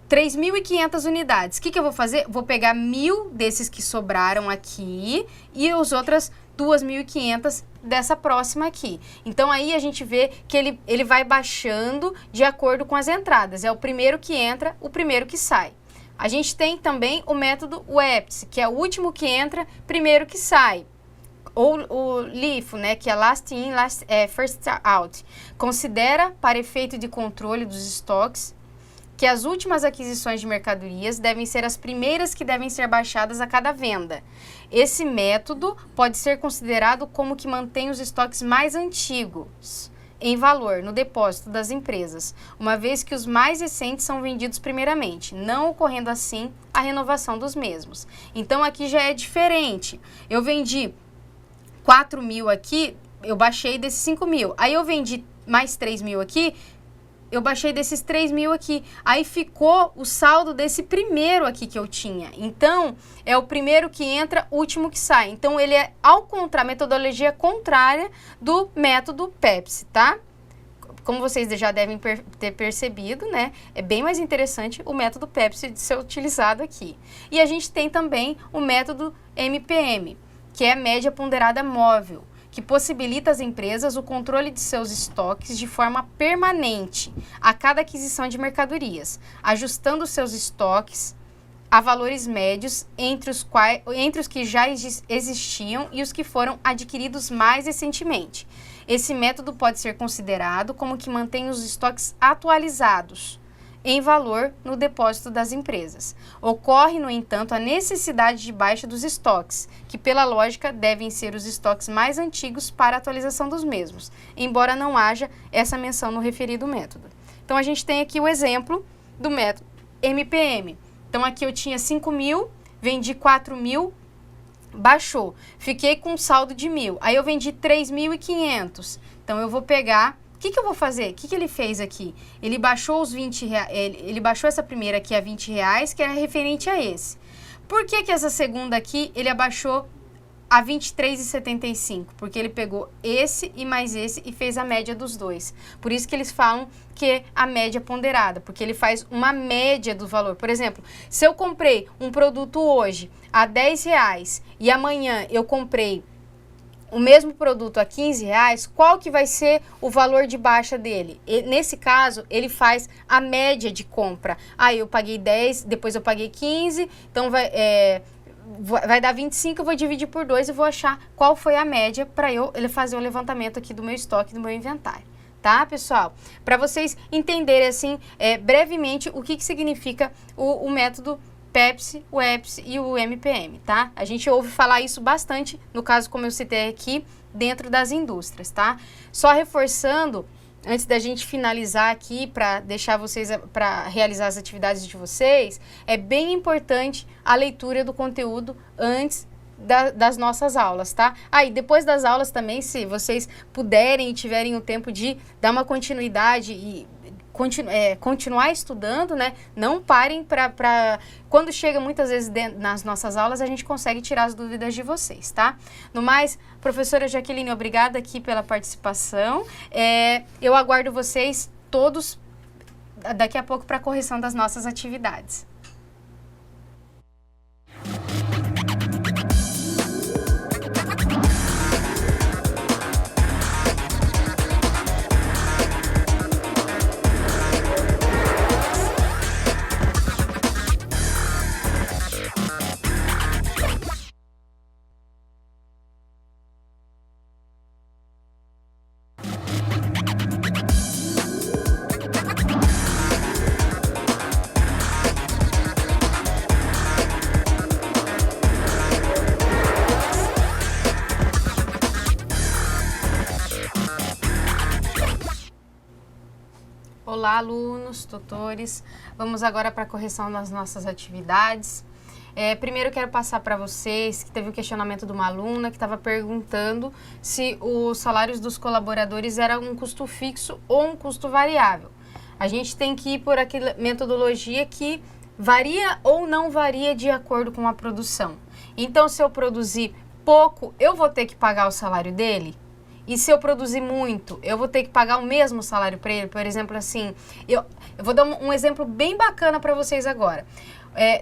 3.500 unidades. O que eu vou fazer? Vou pegar 1.000 desses que sobraram aqui e as outras 2.500 dessa próxima aqui. Então, aí a gente vê que ele vai baixando de acordo com as entradas. É o primeiro que entra, o primeiro que sai. A gente tem também o método WEPS, que é o último que entra, primeiro que sai. Ou o LIFO, né, que é Last In, First Out. Considera, para efeito de controle dos estoques, que as últimas aquisições de mercadorias devem ser as primeiras que devem ser baixadas a cada venda. Esse método pode ser considerado como que mantém os estoques mais antigos em valor no depósito das empresas, uma vez que os mais recentes são vendidos primeiramente, não ocorrendo assim a renovação dos mesmos. Então, aqui já é diferente. Eu vendi 4.000 aqui, eu baixei desses 5.000. Aí eu vendi mais 3 mil aqui, eu baixei desses 3 mil aqui. Aí ficou o saldo desse primeiro aqui que eu tinha. Então, é o primeiro que entra, último que sai. Então, ele é a metodologia contrária do método Pepsi, tá? Como vocês já devem ter percebido, né? É bem mais interessante o método Pepsi de ser utilizado aqui. E a gente tem também o método MPM, que é a média ponderada móvel, que possibilita às empresas o controle de seus estoques de forma permanente a cada aquisição de mercadorias, ajustando seus estoques a valores médios entre os que já existiam e os que foram adquiridos mais recentemente. Esse método pode ser considerado como que mantém os estoques atualizados em valor no depósito das empresas. Ocorre, no entanto, a necessidade de baixa dos estoques, que pela lógica devem ser os estoques mais antigos para a atualização dos mesmos, embora não haja essa menção no referido método. Então, a gente tem aqui o exemplo do método MPM. Então, aqui eu tinha 5 mil, vendi 4 mil, baixou. Fiquei com um saldo de 1.000. Aí eu vendi 3.500. Então, eu vou pegar... O que eu vou fazer? O que ele fez aqui? Ele baixou os 20 reais, ele baixou essa primeira aqui a 20 reais, que era referente a esse. Por que essa segunda aqui, ele abaixou a 23,75? Porque ele pegou esse e mais esse e fez a média dos dois. Por isso que eles falam que é a média ponderada, porque ele faz uma média do valor. Por exemplo, se eu comprei um produto hoje a 10 reais e amanhã eu comprei o mesmo produto a 15 reais, qual que vai ser o valor de baixa dele? Nesse caso, ele faz a média de compra. Aí eu paguei 10, depois eu paguei 15, então vai dar 25, eu vou dividir por 2 e vou achar qual foi a média para ele fazer o levantamento aqui do meu estoque, do meu inventário. Tá, pessoal? Para vocês entenderem, assim, brevemente o que significa o método Pepsi, o EPSI e o MPM, tá? A gente ouve falar isso bastante, no caso, como eu citei aqui, dentro das indústrias, tá? Só reforçando, antes da gente finalizar aqui, para deixar vocês, para realizar as atividades de vocês, é bem importante a leitura do conteúdo antes das nossas aulas, tá? Aí, depois das aulas também, se vocês puderem e tiverem o tempo de dar uma continuidade e continuar estudando, né? Não parem para... Quando chega muitas vezes nas nossas aulas, a gente consegue tirar as dúvidas de vocês, tá? No mais, professora Jaqueline, obrigada aqui pela participação. Eu aguardo vocês todos daqui a pouco para a correção das nossas atividades. Olá, alunos, tutores. Vamos agora para a correção das nossas atividades. Primeiro eu quero passar para vocês que teve o questionamento de uma aluna que estava perguntando se os salários dos colaboradores eram um custo fixo ou um custo variável. A gente tem que ir por aquela metodologia que varia ou não varia de acordo com a produção. Então, se eu produzir pouco, eu vou ter que pagar o salário dele? E se eu produzir muito, eu vou ter que pagar o mesmo salário para ele? Por exemplo, assim, eu vou dar um exemplo bem bacana para vocês agora.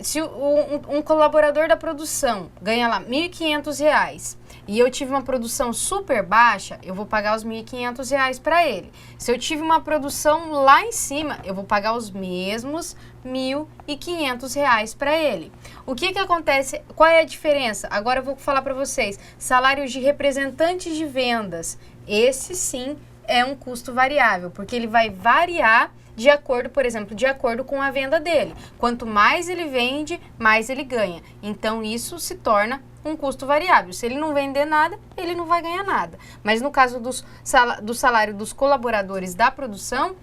Se um colaborador da produção ganha lá R$1.500 e eu tive uma produção super baixa, eu vou pagar os R$1.500 para ele. Se eu tive uma produção lá em cima, eu vou pagar os mesmos R$1.500 para ele. O que acontece? Qual é a diferença? Agora eu vou falar para vocês. Salários de representantes de vendas. Esse sim é um custo variável, porque ele vai variar de acordo, por exemplo, de acordo com a venda dele. Quanto mais ele vende, mais ele ganha. Então, isso se torna um custo variável. Se ele não vender nada, ele não vai ganhar nada. Mas no caso do salário dos colaboradores da produção,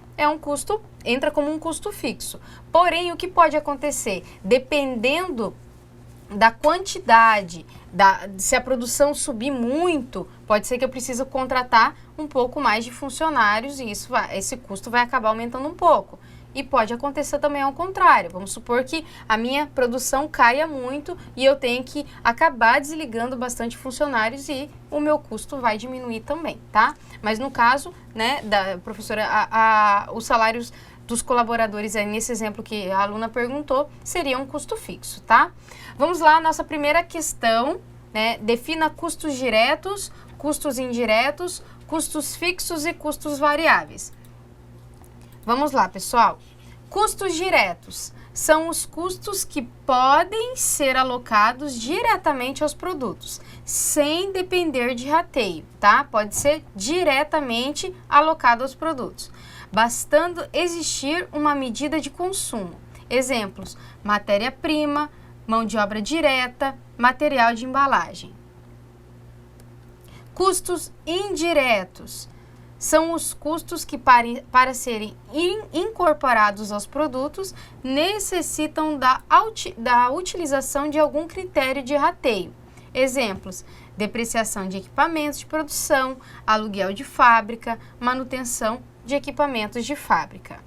entra como um custo fixo. Porém, o que pode acontecer? Dependendo da quantidade, se a produção subir muito, pode ser que eu precise contratar um pouco mais de funcionários e esse custo vai acabar aumentando um pouco. E pode acontecer também ao contrário. Vamos supor que a minha produção caia muito e eu tenho que acabar desligando bastante funcionários e o meu custo vai diminuir também, tá? Mas no caso, né, da professora, os salários dos colaboradores aí nesse exemplo que a aluna perguntou, seria um custo fixo, tá? Vamos lá, nossa primeira questão, né? Defina custos diretos, custos indiretos, custos fixos e custos variáveis. Vamos lá, pessoal. Custos diretos são os custos que podem ser alocados diretamente aos produtos, sem depender de rateio, tá? Pode ser diretamente alocado aos produtos, bastando existir uma medida de consumo. Exemplos: matéria-prima, mão de obra direta, material de embalagem. Custos indiretos são os custos que, para serem incorporados aos produtos, necessitam da utilização de algum critério de rateio. Exemplos: depreciação de equipamentos de produção, aluguel de fábrica, manutenção de equipamentos de fábrica.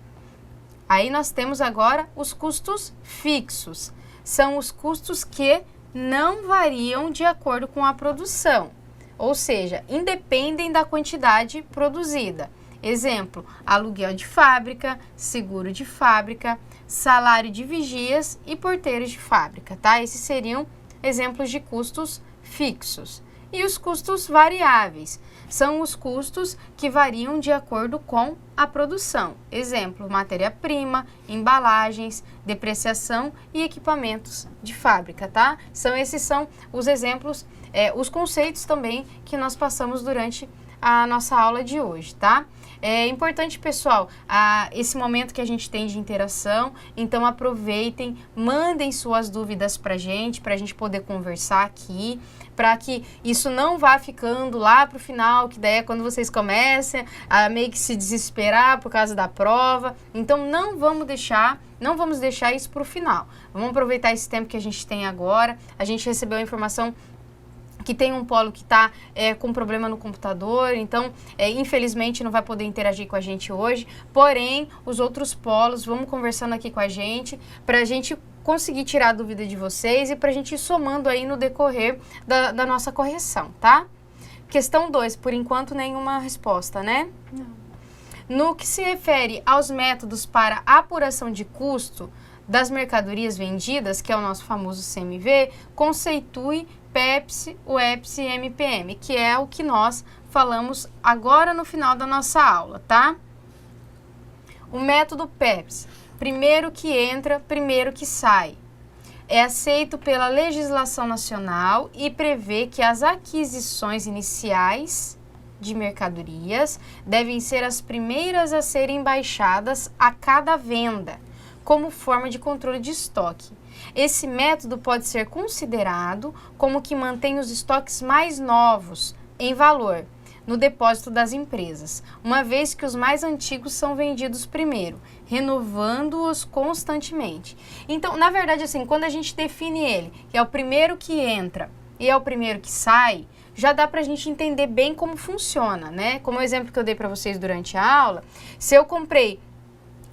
Aí nós temos agora os custos fixos. São os custos que não variam de acordo com a produção, ou seja, independem da quantidade produzida. Exemplo: aluguel de fábrica, seguro de fábrica, salário de vigias e porteiros de fábrica, tá? Esses seriam exemplos de custos fixos. E os custos variáveis são os custos que variam de acordo com a produção. Exemplo: matéria-prima, embalagens, depreciação e equipamentos de fábrica, tá? Esses são os exemplos, os conceitos também que nós passamos durante a nossa aula de hoje, tá? É importante, pessoal, esse momento que a gente tem de interação, então aproveitem, mandem suas dúvidas pra gente poder conversar aqui, para que isso não vá ficando lá pro final, que daí é quando vocês comecem a meio que se desesperar por causa da prova. Então não vamos deixar isso pro final. Vamos aproveitar esse tempo que a gente tem agora. A gente recebeu a informação que tem um polo que está com problema no computador, então infelizmente não vai poder interagir com a gente hoje, porém os outros polos, vamos conversando aqui com a gente, para a gente conseguir tirar a dúvida de vocês e para a gente ir somando aí no decorrer da nossa correção, tá? Questão 2, por enquanto nenhuma resposta, né? Não. No que se refere aos métodos para apuração de custo das mercadorias vendidas, que é o nosso famoso CMV, conceitue PEPS, UEPS e MPM, que é o que nós falamos agora no final da nossa aula, tá? O método PEPS, primeiro que entra, primeiro que sai, é aceito pela legislação nacional e prevê que as aquisições iniciais de mercadorias devem ser as primeiras a serem baixadas a cada venda, como forma de controle de estoque. Esse método pode ser considerado como que mantém os estoques mais novos em valor no depósito das empresas, uma vez que os mais antigos são vendidos primeiro, renovando-os constantemente. Então, na verdade, assim, quando a gente define ele, que é o primeiro que entra e é o primeiro que sai, já dá pra gente entender bem como funciona, né? Como o exemplo que eu dei para vocês durante a aula, se eu comprei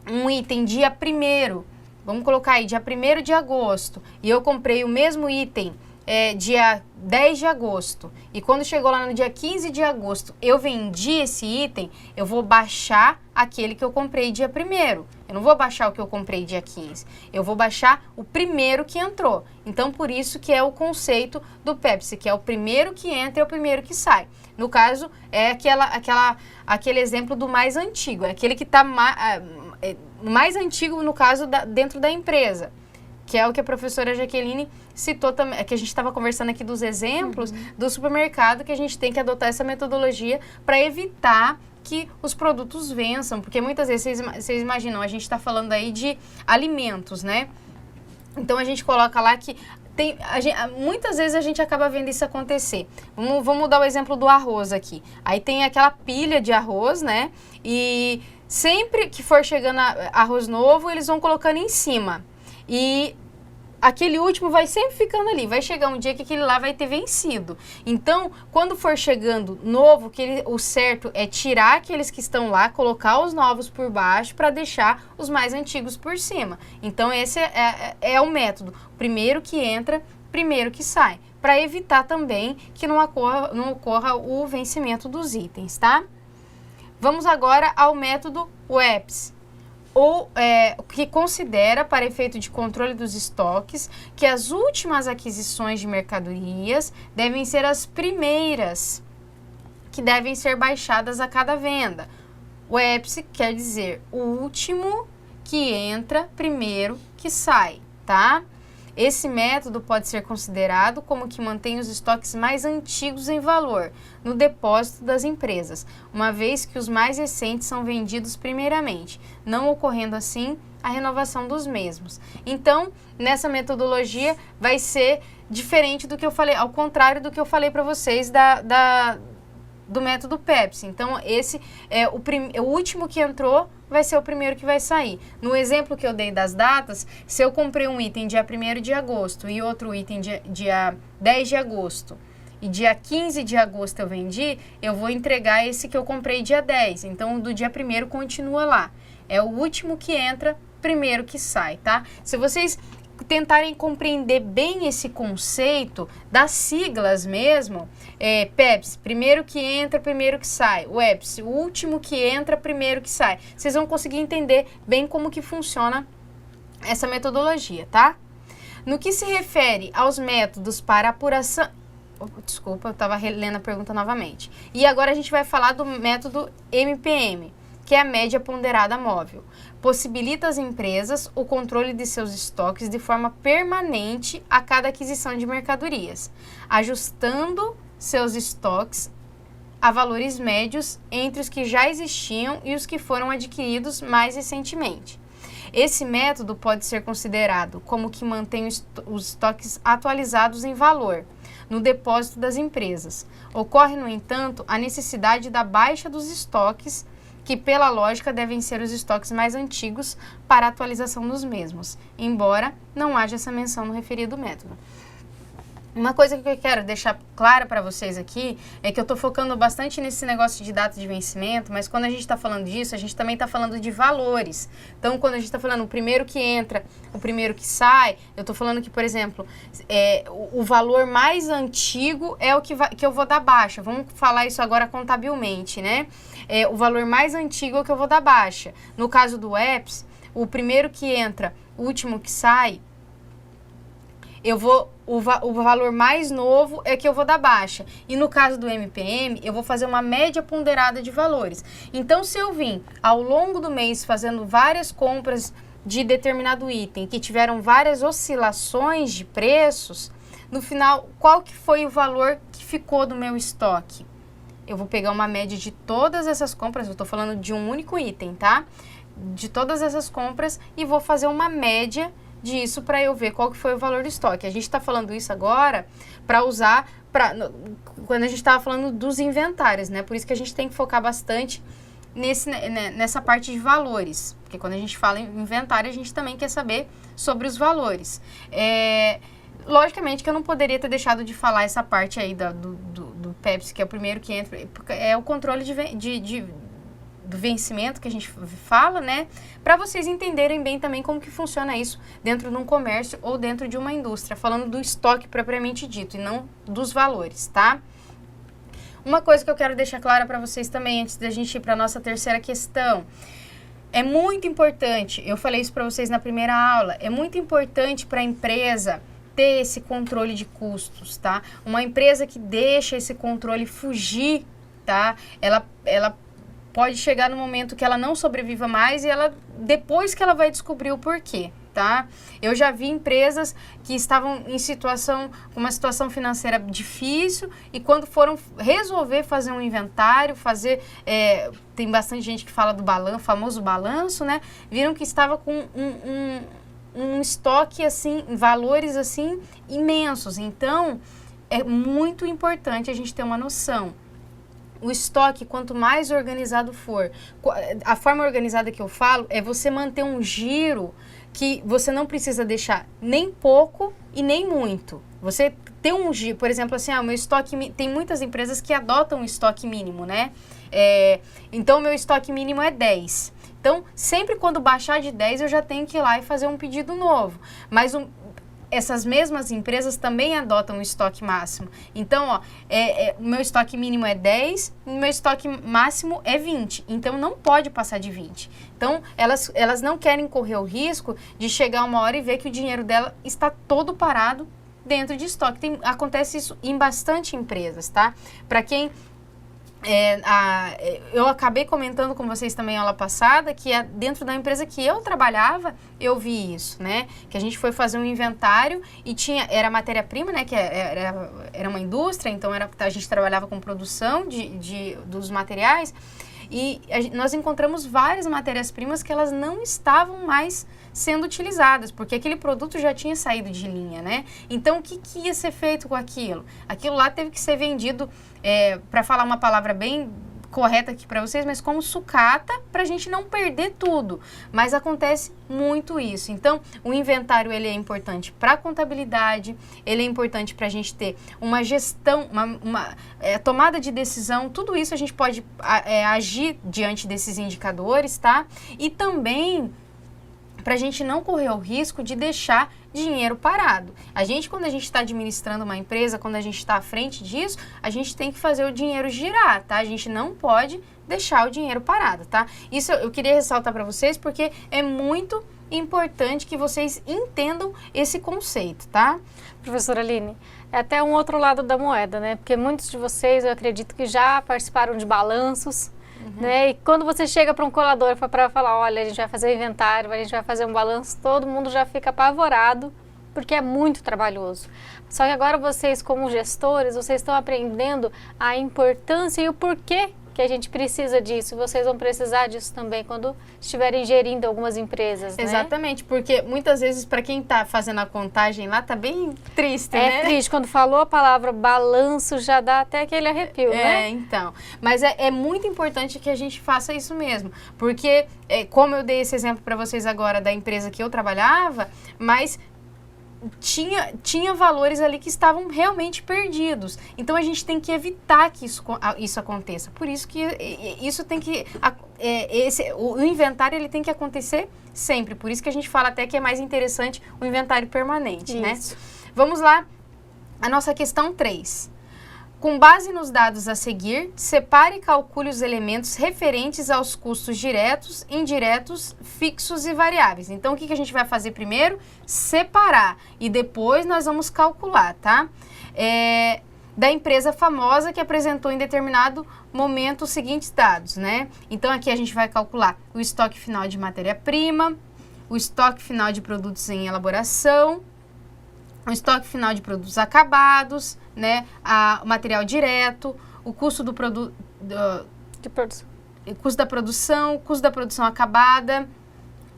um item dia 1º, vamos colocar aí, dia 1º de agosto, e eu comprei o mesmo item dia 10 de agosto, e quando chegou lá no dia 15 de agosto, eu vendi esse item, eu vou baixar aquele que eu comprei dia 1º. Eu não vou baixar o que eu comprei dia 15, eu vou baixar o primeiro que entrou. Então, por isso que é o conceito do PEPS, que é o primeiro que entra e é o primeiro que sai. No caso, é aquele exemplo do mais antigo, é aquele que está mais antigo, no caso, dentro da empresa, que é o que a professora Jaqueline citou também, que a gente estava conversando aqui dos exemplos do supermercado, que a gente tem que adotar essa metodologia para evitar que os produtos vençam, porque muitas vezes, vocês imaginam, a gente está falando aí de alimentos, né? Então a gente coloca lá que muitas vezes a gente acaba vendo isso acontecer. Vamos dar o exemplo do arroz aqui. Aí tem aquela pilha de arroz, né? E sempre que for chegando arroz novo, eles vão colocando em cima. E aquele último vai sempre ficando ali, vai chegar um dia que aquele lá vai ter vencido. Então, quando for chegando novo, o certo é tirar aqueles que estão lá, colocar os novos por baixo para deixar os mais antigos por cima. Então, esse é o método. Primeiro que entra, primeiro que sai, para evitar também que não ocorra o vencimento dos itens, tá? Vamos agora ao método WEPS, que considera, para efeito de controle dos estoques, que as últimas aquisições de mercadorias devem ser as primeiras que devem ser baixadas a cada venda. O EPS quer dizer o último que entra, primeiro que sai, tá? Esse método pode ser considerado como que mantém os estoques mais antigos em valor no depósito das empresas, uma vez que os mais recentes são vendidos primeiramente, não ocorrendo assim a renovação dos mesmos. Então, nessa metodologia vai ser diferente do que eu falei, ao contrário do que eu falei para vocês do método Pepsi. Então, esse é o último que entrou vai ser o primeiro que vai sair. No exemplo que eu dei das datas, se eu comprei um item dia 1º de agosto e outro item dia 10 de agosto e dia 15 de agosto eu vendi, eu vou entregar esse que eu comprei dia 10. Então, do dia 1º continua lá. É o último que entra, primeiro que sai, tá? Se vocês tentarem compreender bem esse conceito das siglas mesmo, PEPS, primeiro que entra, primeiro que sai, o EPS, o último que entra, primeiro que sai. Vocês vão conseguir entender bem como que funciona essa metodologia, tá? No que se refere aos métodos para apuração... Desculpa, eu estava relendo a pergunta novamente. E agora a gente vai falar do método MPM, que é a média ponderada móvel. Possibilita às empresas o controle de seus estoques de forma permanente a cada aquisição de mercadorias, ajustando seus estoques a valores médios entre os que já existiam e os que foram adquiridos mais recentemente. Esse método pode ser considerado como que mantém os estoques atualizados em valor no depósito das empresas. Ocorre, no entanto, a necessidade da baixa dos estoques, que pela lógica devem ser os estoques mais antigos para a atualização dos mesmos, embora não haja essa menção no referido método. Uma coisa que eu quero deixar clara para vocês aqui é que eu estou focando bastante nesse negócio de data de vencimento, mas quando a gente está falando disso, a gente também está falando de valores. Então, quando a gente está falando o primeiro que entra, o primeiro que sai, eu estou falando que, por exemplo, o valor mais antigo é o que eu vou dar baixa. Vamos falar isso agora contabilmente, né? O valor mais antigo é o que eu vou dar baixa. No caso do EPS, o primeiro que entra, o último que sai, o valor mais novo é que eu vou dar baixa. E no caso do MPM, eu vou fazer uma média ponderada de valores. Então, se eu vim ao longo do mês fazendo várias compras de determinado item, que tiveram várias oscilações de preços, no final, qual que foi o valor que ficou do meu estoque? Eu vou pegar uma média de todas essas compras, eu estou falando de um único item, tá? De todas essas compras e vou fazer uma média disso para eu ver qual que foi o valor do estoque. A gente está falando isso agora para usar quando a gente estava falando dos inventários, né? Por isso que a gente tem que focar bastante nessa parte de valores, porque quando a gente fala em inventário, a gente também quer saber sobre os valores. Logicamente que eu não poderia ter deixado de falar essa parte aí do Pepsi, que é o primeiro que entra, é o controle do vencimento que a gente fala, né? Para vocês entenderem bem também como que funciona isso dentro de um comércio ou dentro de uma indústria, falando do estoque propriamente dito e não dos valores, tá? Uma coisa que eu quero deixar clara para vocês também, antes da gente ir para a nossa terceira questão, é muito importante, eu falei isso para vocês na primeira aula, é muito importante para a empresa ter esse controle de custos, tá? Uma empresa que deixa esse controle fugir, tá? Ela pode chegar no momento que ela não sobreviva mais e depois que ela vai descobrir o porquê, tá? Eu já vi empresas que estavam com uma situação financeira difícil e quando foram resolver fazer um inventário, tem bastante gente que fala do famoso balanço, né? Viram que estava com um estoque, assim, valores, assim, imensos. Então, é muito importante a gente ter uma noção o estoque, quanto mais organizado for, a forma organizada que eu falo é você manter um giro que você não precisa deixar nem pouco e nem muito. Você tem um giro, por exemplo, assim, o meu estoque, tem muitas empresas que adotam o estoque mínimo, né? Então, o meu estoque mínimo é 10. Então, sempre quando baixar de 10, eu já tenho que ir lá e fazer um pedido novo. Mas essas mesmas empresas também adotam o estoque máximo. Então, o meu estoque mínimo é 10, o meu estoque máximo é 20. Então, não pode passar de 20. Então, elas não querem correr o risco de chegar uma hora e ver que o dinheiro dela está todo parado dentro de estoque. Acontece isso em bastante empresas, tá? Para quem... eu acabei comentando com vocês também aula passada que dentro da empresa que eu trabalhava, eu vi isso, né? Que a gente foi fazer um inventário e era matéria-prima, né? Que era uma indústria, então a gente trabalhava com produção dos materiais e nós encontramos várias matérias-primas que elas não estavam mais sendo utilizadas, porque aquele produto já tinha saído de linha, né? Então, o que ia ser feito com aquilo? Aquilo lá teve que ser vendido, para falar uma palavra bem correta aqui para vocês, mas como sucata, para a gente não perder tudo. Mas acontece muito isso. Então, o inventário, ele é importante para a contabilidade, ele é importante para a gente ter uma gestão, uma tomada de decisão, tudo isso a gente pode agir diante desses indicadores, tá? E também para a gente não correr o risco de deixar dinheiro parado. Quando a gente está administrando uma empresa, quando a gente está à frente disso, a gente tem que fazer o dinheiro girar, tá? A gente não pode deixar o dinheiro parado, tá? Isso eu queria ressaltar para vocês, porque é muito importante que vocês entendam esse conceito, tá? Professora Aline, é até um outro lado da moeda, né? Porque muitos de vocês, eu acredito que já participaram de balanços, né? E quando você chega para um colador para falar, olha, a gente vai fazer o inventário, a gente vai fazer um balanço, todo mundo já fica apavorado, porque é muito trabalhoso. Só que agora vocês, como gestores, vocês estão aprendendo a importância e o porquê que a gente precisa disso. Vocês vão precisar disso também quando estiverem gerindo algumas empresas, né? Exatamente, porque muitas vezes para quem está fazendo a contagem lá, tá bem triste, né? É triste, quando falou a palavra balanço, já dá até aquele arrepio, né? Então. Mas é muito importante que a gente faça isso mesmo, porque, como eu dei esse exemplo para vocês agora da empresa que eu trabalhava, mas tinha valores ali que estavam realmente perdidos. Então, a gente tem que evitar que isso aconteça. Por isso que isso tem que... o inventário, ele tem que acontecer sempre. Por isso que a gente fala até que é mais interessante o inventário permanente, isso, né? Vamos lá, a nossa questão 3. Com base nos dados a seguir, separe e calcule os elementos referentes aos custos diretos, indiretos, fixos e variáveis. Então, o que a gente vai fazer primeiro? Separar. E depois nós vamos calcular, tá? Da empresa famosa que apresentou em determinado momento os seguintes dados, né? Então, aqui a gente vai calcular o estoque final de matéria-prima, o estoque final de produtos em elaboração, o estoque final de produtos acabados, né, o material direto, o custo do produto, custo da produção, o custo da produção acabada,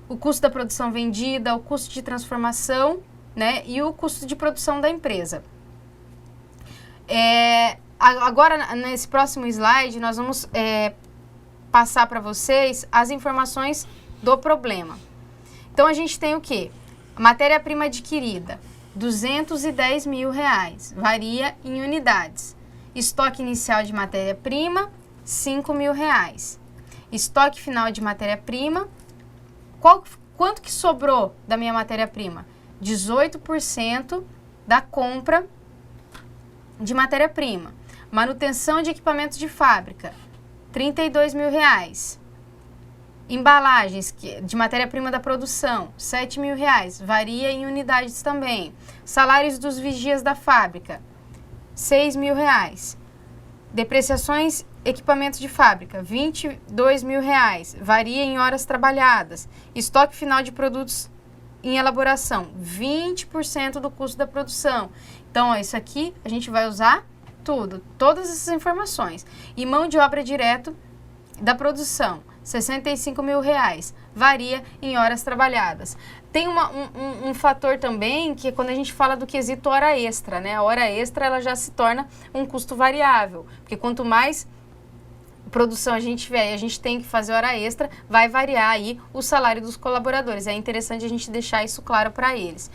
o custo da produção vendida, o custo de transformação, né, e o custo de produção da empresa. Agora, nesse próximo slide, nós vamos passar para vocês as informações do problema. Então, a gente tem o quê? Matéria-prima adquirida, R$210 mil, varia em unidades. Estoque inicial de matéria-prima, R$5 mil. Estoque final de matéria-prima, quanto que sobrou da minha matéria-prima? 18% da compra de matéria-prima. Manutenção de equipamentos de fábrica, R$32 mil. Embalagens de matéria-prima da produção, R$7 mil, varia em unidades também. Salários dos vigias da fábrica, R$6 mil. Depreciações, equipamentos de fábrica, R$22 mil, varia em horas trabalhadas. Estoque final de produtos em elaboração, 20% do custo da produção. Então, isso aqui a gente vai usar todas essas informações. E mão de obra direto da produção, R$65 mil, varia em horas trabalhadas. Tem um fator também que é quando a gente fala do quesito hora extra, né? A hora extra, ela já se torna um custo variável, porque quanto mais produção a gente tiver e a gente tem que fazer hora extra, vai variar aí o salário dos colaboradores. É interessante a gente deixar isso claro para eles.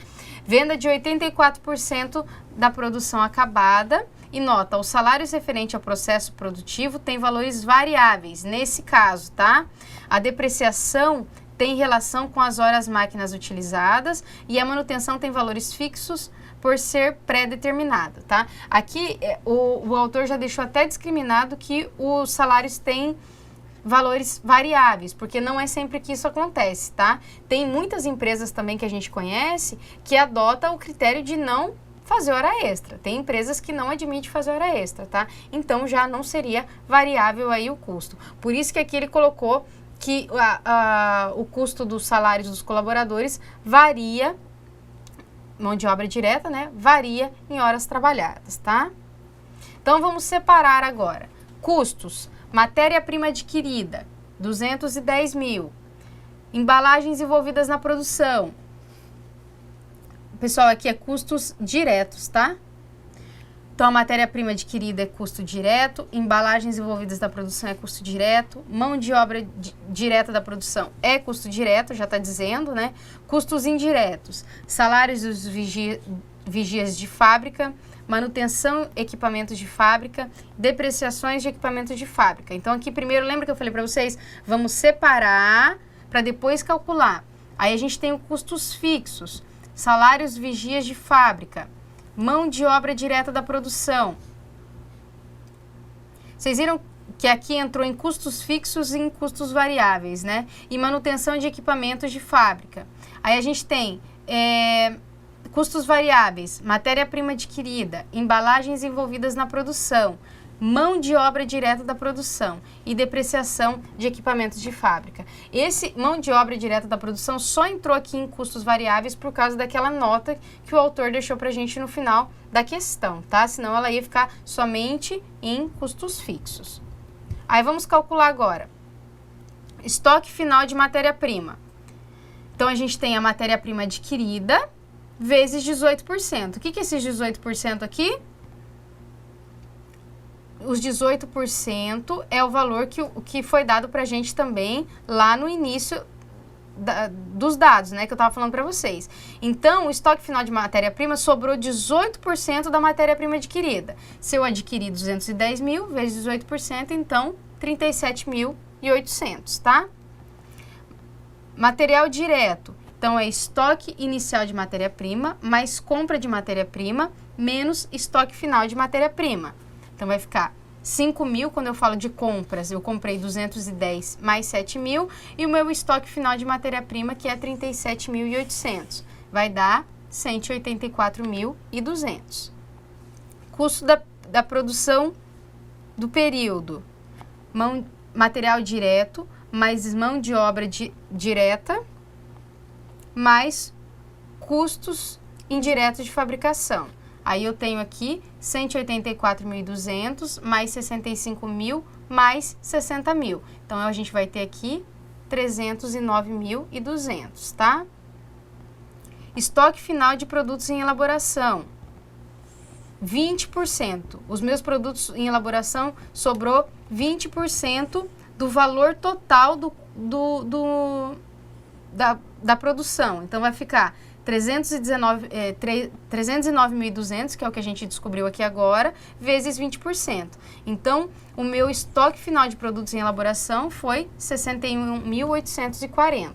Venda de 84% da produção acabada. E nota, os salários referentes ao processo produtivo têm valores variáveis, nesse caso, tá? A depreciação tem relação com as horas máquinas utilizadas e a manutenção tem valores fixos por ser pré-determinado, tá? Aqui, o autor já deixou até discriminado que os salários têm valores variáveis, porque não é sempre que isso acontece, tá? Tem muitas empresas também que a gente conhece que adotam o critério de não fazer hora extra. Tem empresas que não admitem fazer hora extra, tá? Então já não seria variável aí o custo. Por isso que aqui ele colocou que o custo dos salários dos colaboradores varia, mão de obra direta, né? Varia em horas trabalhadas, tá? Então vamos separar agora. Custos, matéria-prima adquirida, 210 mil. Embalagens envolvidas na produção. Pessoal, aqui é custos diretos, tá? Então, a matéria-prima adquirida é custo direto, embalagens envolvidas na produção é custo direto, mão de obra direta da produção é custo direto, já está dizendo, né? Custos indiretos, salários dos vigias de fábrica, manutenção, equipamentos de fábrica, depreciações de equipamentos de fábrica. Então, aqui primeiro, lembra que eu falei para vocês? Vamos separar para depois calcular. Aí a gente tem os custos fixos, salários vigias de fábrica, mão de obra direta da produção. Vocês viram que aqui entrou em custos fixos e em custos variáveis, né? E manutenção de equipamentos de fábrica. Aí a gente tem custos variáveis, matéria-prima adquirida, embalagens envolvidas na produção, mão de obra direta da produção e depreciação de equipamentos de fábrica. Esse mão de obra direta da produção só entrou aqui em custos variáveis por causa daquela nota que o autor deixou pra gente no final da questão, tá? Senão ela ia ficar somente em custos fixos. Aí vamos calcular agora. Estoque final de matéria-prima. Então a gente tem a matéria-prima adquirida vezes 18%. O que é esses 18% aqui? Os 18% é o valor que foi dado para a gente também lá no início dos dados, né, que eu estava falando para vocês. Então, o estoque final de matéria-prima sobrou 18% da matéria-prima adquirida. Se eu adquirir 210 mil vezes 18%, então 37.800, tá? Material direto. Então, é estoque inicial de matéria-prima mais compra de matéria-prima menos estoque final de matéria-prima. Então, vai ficar 5 mil, quando eu falo de compras, eu comprei 210 mais 7 mil, e o meu estoque final de matéria-prima, que é 37.800, vai dar 184.200. Custo da produção do período, material direto, mais mão de obra direta, mais custos indiretos de fabricação. Aí eu tenho aqui 184.200 mais 65 mil mais 60 mil. Então, a gente vai ter aqui 309.200, tá? Estoque final de produtos em elaboração. 20%. Os meus produtos em elaboração sobrou 20% do valor total da produção. Então, vai ficar 309.200, que é o que a gente descobriu aqui agora, vezes 20%. Então, o meu estoque final de produtos em elaboração foi 61.840.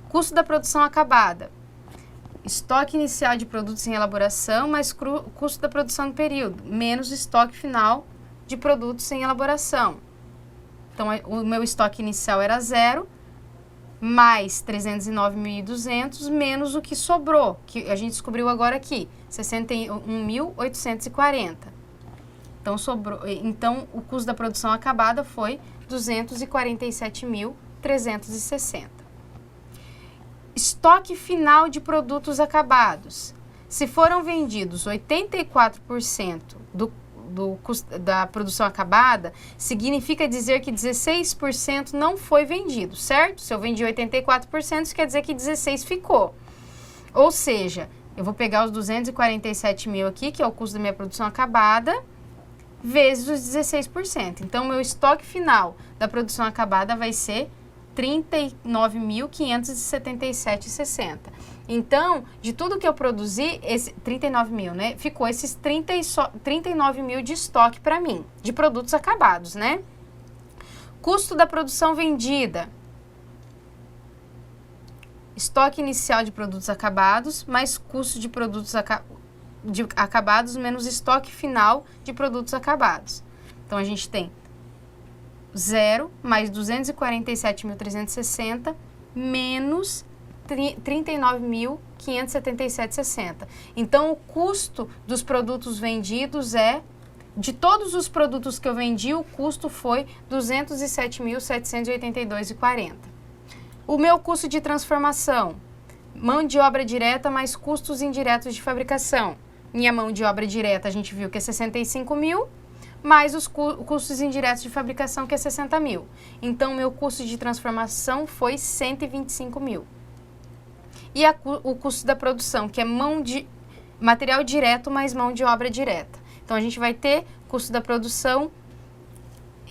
Custo da produção acabada. Estoque inicial de produtos em elaboração, mais custo da produção no período, menos estoque final de produtos em elaboração. Então, o meu estoque inicial era 0, mais 309.200, menos o que sobrou, que a gente descobriu agora aqui, 61.840. Então, o custo da produção acabada foi 247.360. Estoque final de produtos acabados. Se foram vendidos 84% da produção acabada, significa dizer que 16% não foi vendido, certo? Se eu vendi 84%, isso quer dizer que 16% ficou. Ou seja, eu vou pegar os 247 mil aqui, que é o custo da minha produção acabada, vezes os 16%. Então, meu estoque final da produção acabada vai ser 39.577,60. Então, de tudo que eu produzi, 39 mil, né? Ficou esses 39 mil de estoque para mim, de produtos acabados, né? Custo da produção vendida. Estoque inicial de produtos acabados, mais custo de produtos acabados, menos estoque final de produtos acabados. Então, a gente tem 0 mais 247.360 menos 39.577,60. Então, o custo dos produtos vendidos de todos os produtos que eu vendi, o custo foi 207.782,40. O meu custo de transformação, mão de obra direta mais custos indiretos de fabricação. Minha mão de obra direta, a gente viu que é 65 mil, mais os custos indiretos de fabricação, que é 60 mil. Então, meu custo de transformação foi 125 mil. E o custo da produção, que é material direto mais mão de obra direta. Então, a gente vai ter custo da produção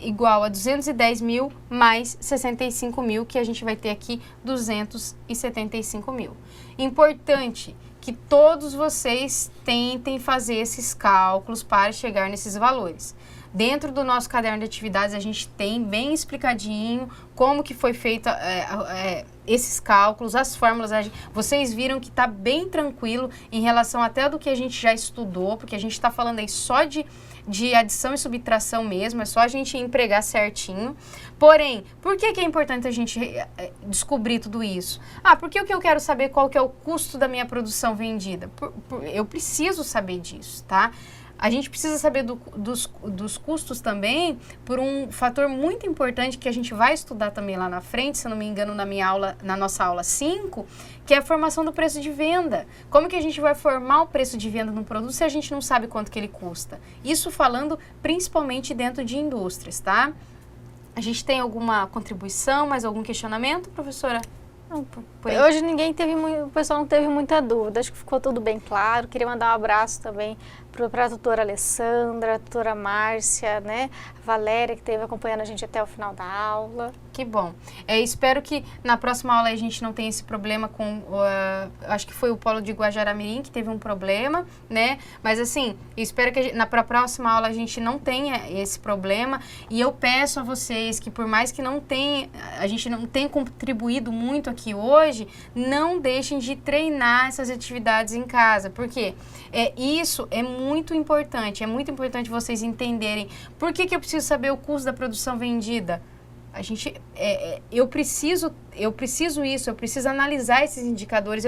igual a 210 mil mais 65 mil, que a gente vai ter aqui 275 mil. Importante que todos vocês tentem fazer esses cálculos para chegar nesses valores. Dentro do nosso caderno de atividades, a gente tem bem explicadinho como que foi feito esses cálculos, as fórmulas. Vocês viram que está bem tranquilo em relação até do que a gente já estudou, porque a gente está falando aí só de adição e subtração mesmo, é só a gente empregar certinho. Porém, por que é importante a gente descobrir tudo isso? Porque o que eu quero saber qual que é o custo da minha produção vendida? Eu preciso saber disso, tá? A gente precisa saber dos custos também por um fator muito importante que a gente vai estudar também lá na frente, se eu não me engano, na nossa aula 5, que é a formação do preço de venda. Como que a gente vai formar o preço de venda num produto se a gente não sabe quanto que ele custa? Isso falando principalmente dentro de indústrias, tá? A gente tem alguma contribuição, mais algum questionamento, professora? Não, hoje o pessoal não teve muita dúvida, acho que ficou tudo bem claro. Queria mandar um abraço também para a doutora Alessandra, a doutora Márcia, né? A Valéria, que esteve acompanhando a gente até o final da aula. Que bom. Espero que na próxima aula a gente não tenha esse problema com, acho que foi o polo de Guajará-Mirim que teve um problema, né? Mas assim, eu espero que na próxima aula a gente não tenha esse problema. E eu peço a vocês que por mais que a gente não tenha contribuído muito aqui hoje, não deixem de treinar essas atividades em casa, porque isso é muito importante vocês entenderem por que eu preciso saber o custo da produção vendida. Eu preciso analisar esses indicadores,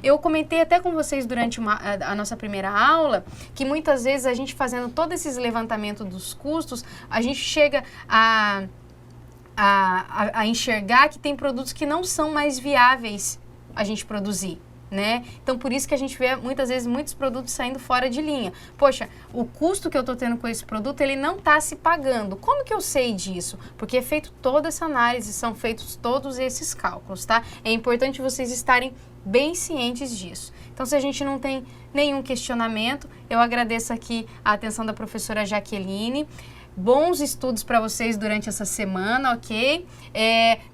eu comentei até com vocês durante a nossa primeira aula, que muitas vezes a gente fazendo todos esses levantamentos dos custos, a gente chega a enxergar que tem produtos que não são mais viáveis a gente produzir, né? Então, por isso que a gente vê muitas vezes muitos produtos saindo fora de linha. Poxa, o custo que eu estou tendo com esse produto, ele não está se pagando. Como que eu sei disso? Porque é feito toda essa análise, são feitos todos esses cálculos, tá? É importante vocês estarem bem cientes disso. Então, se a gente não tem nenhum questionamento, eu agradeço aqui a atenção da professora Jaqueline. Bons estudos para vocês durante essa semana, ok?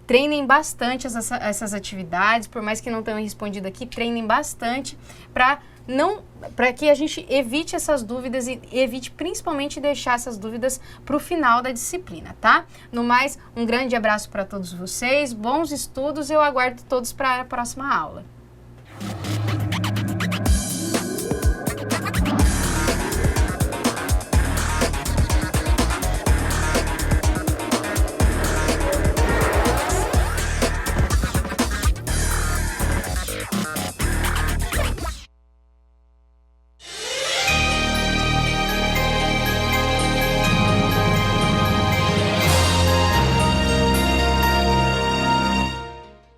Treinem bastante essas atividades, por mais que não tenham respondido aqui, treinem bastante para que a gente evite essas dúvidas e evite principalmente deixar essas dúvidas para o final da disciplina, tá? No mais, um grande abraço para todos vocês, bons estudos, eu aguardo todos para a próxima aula.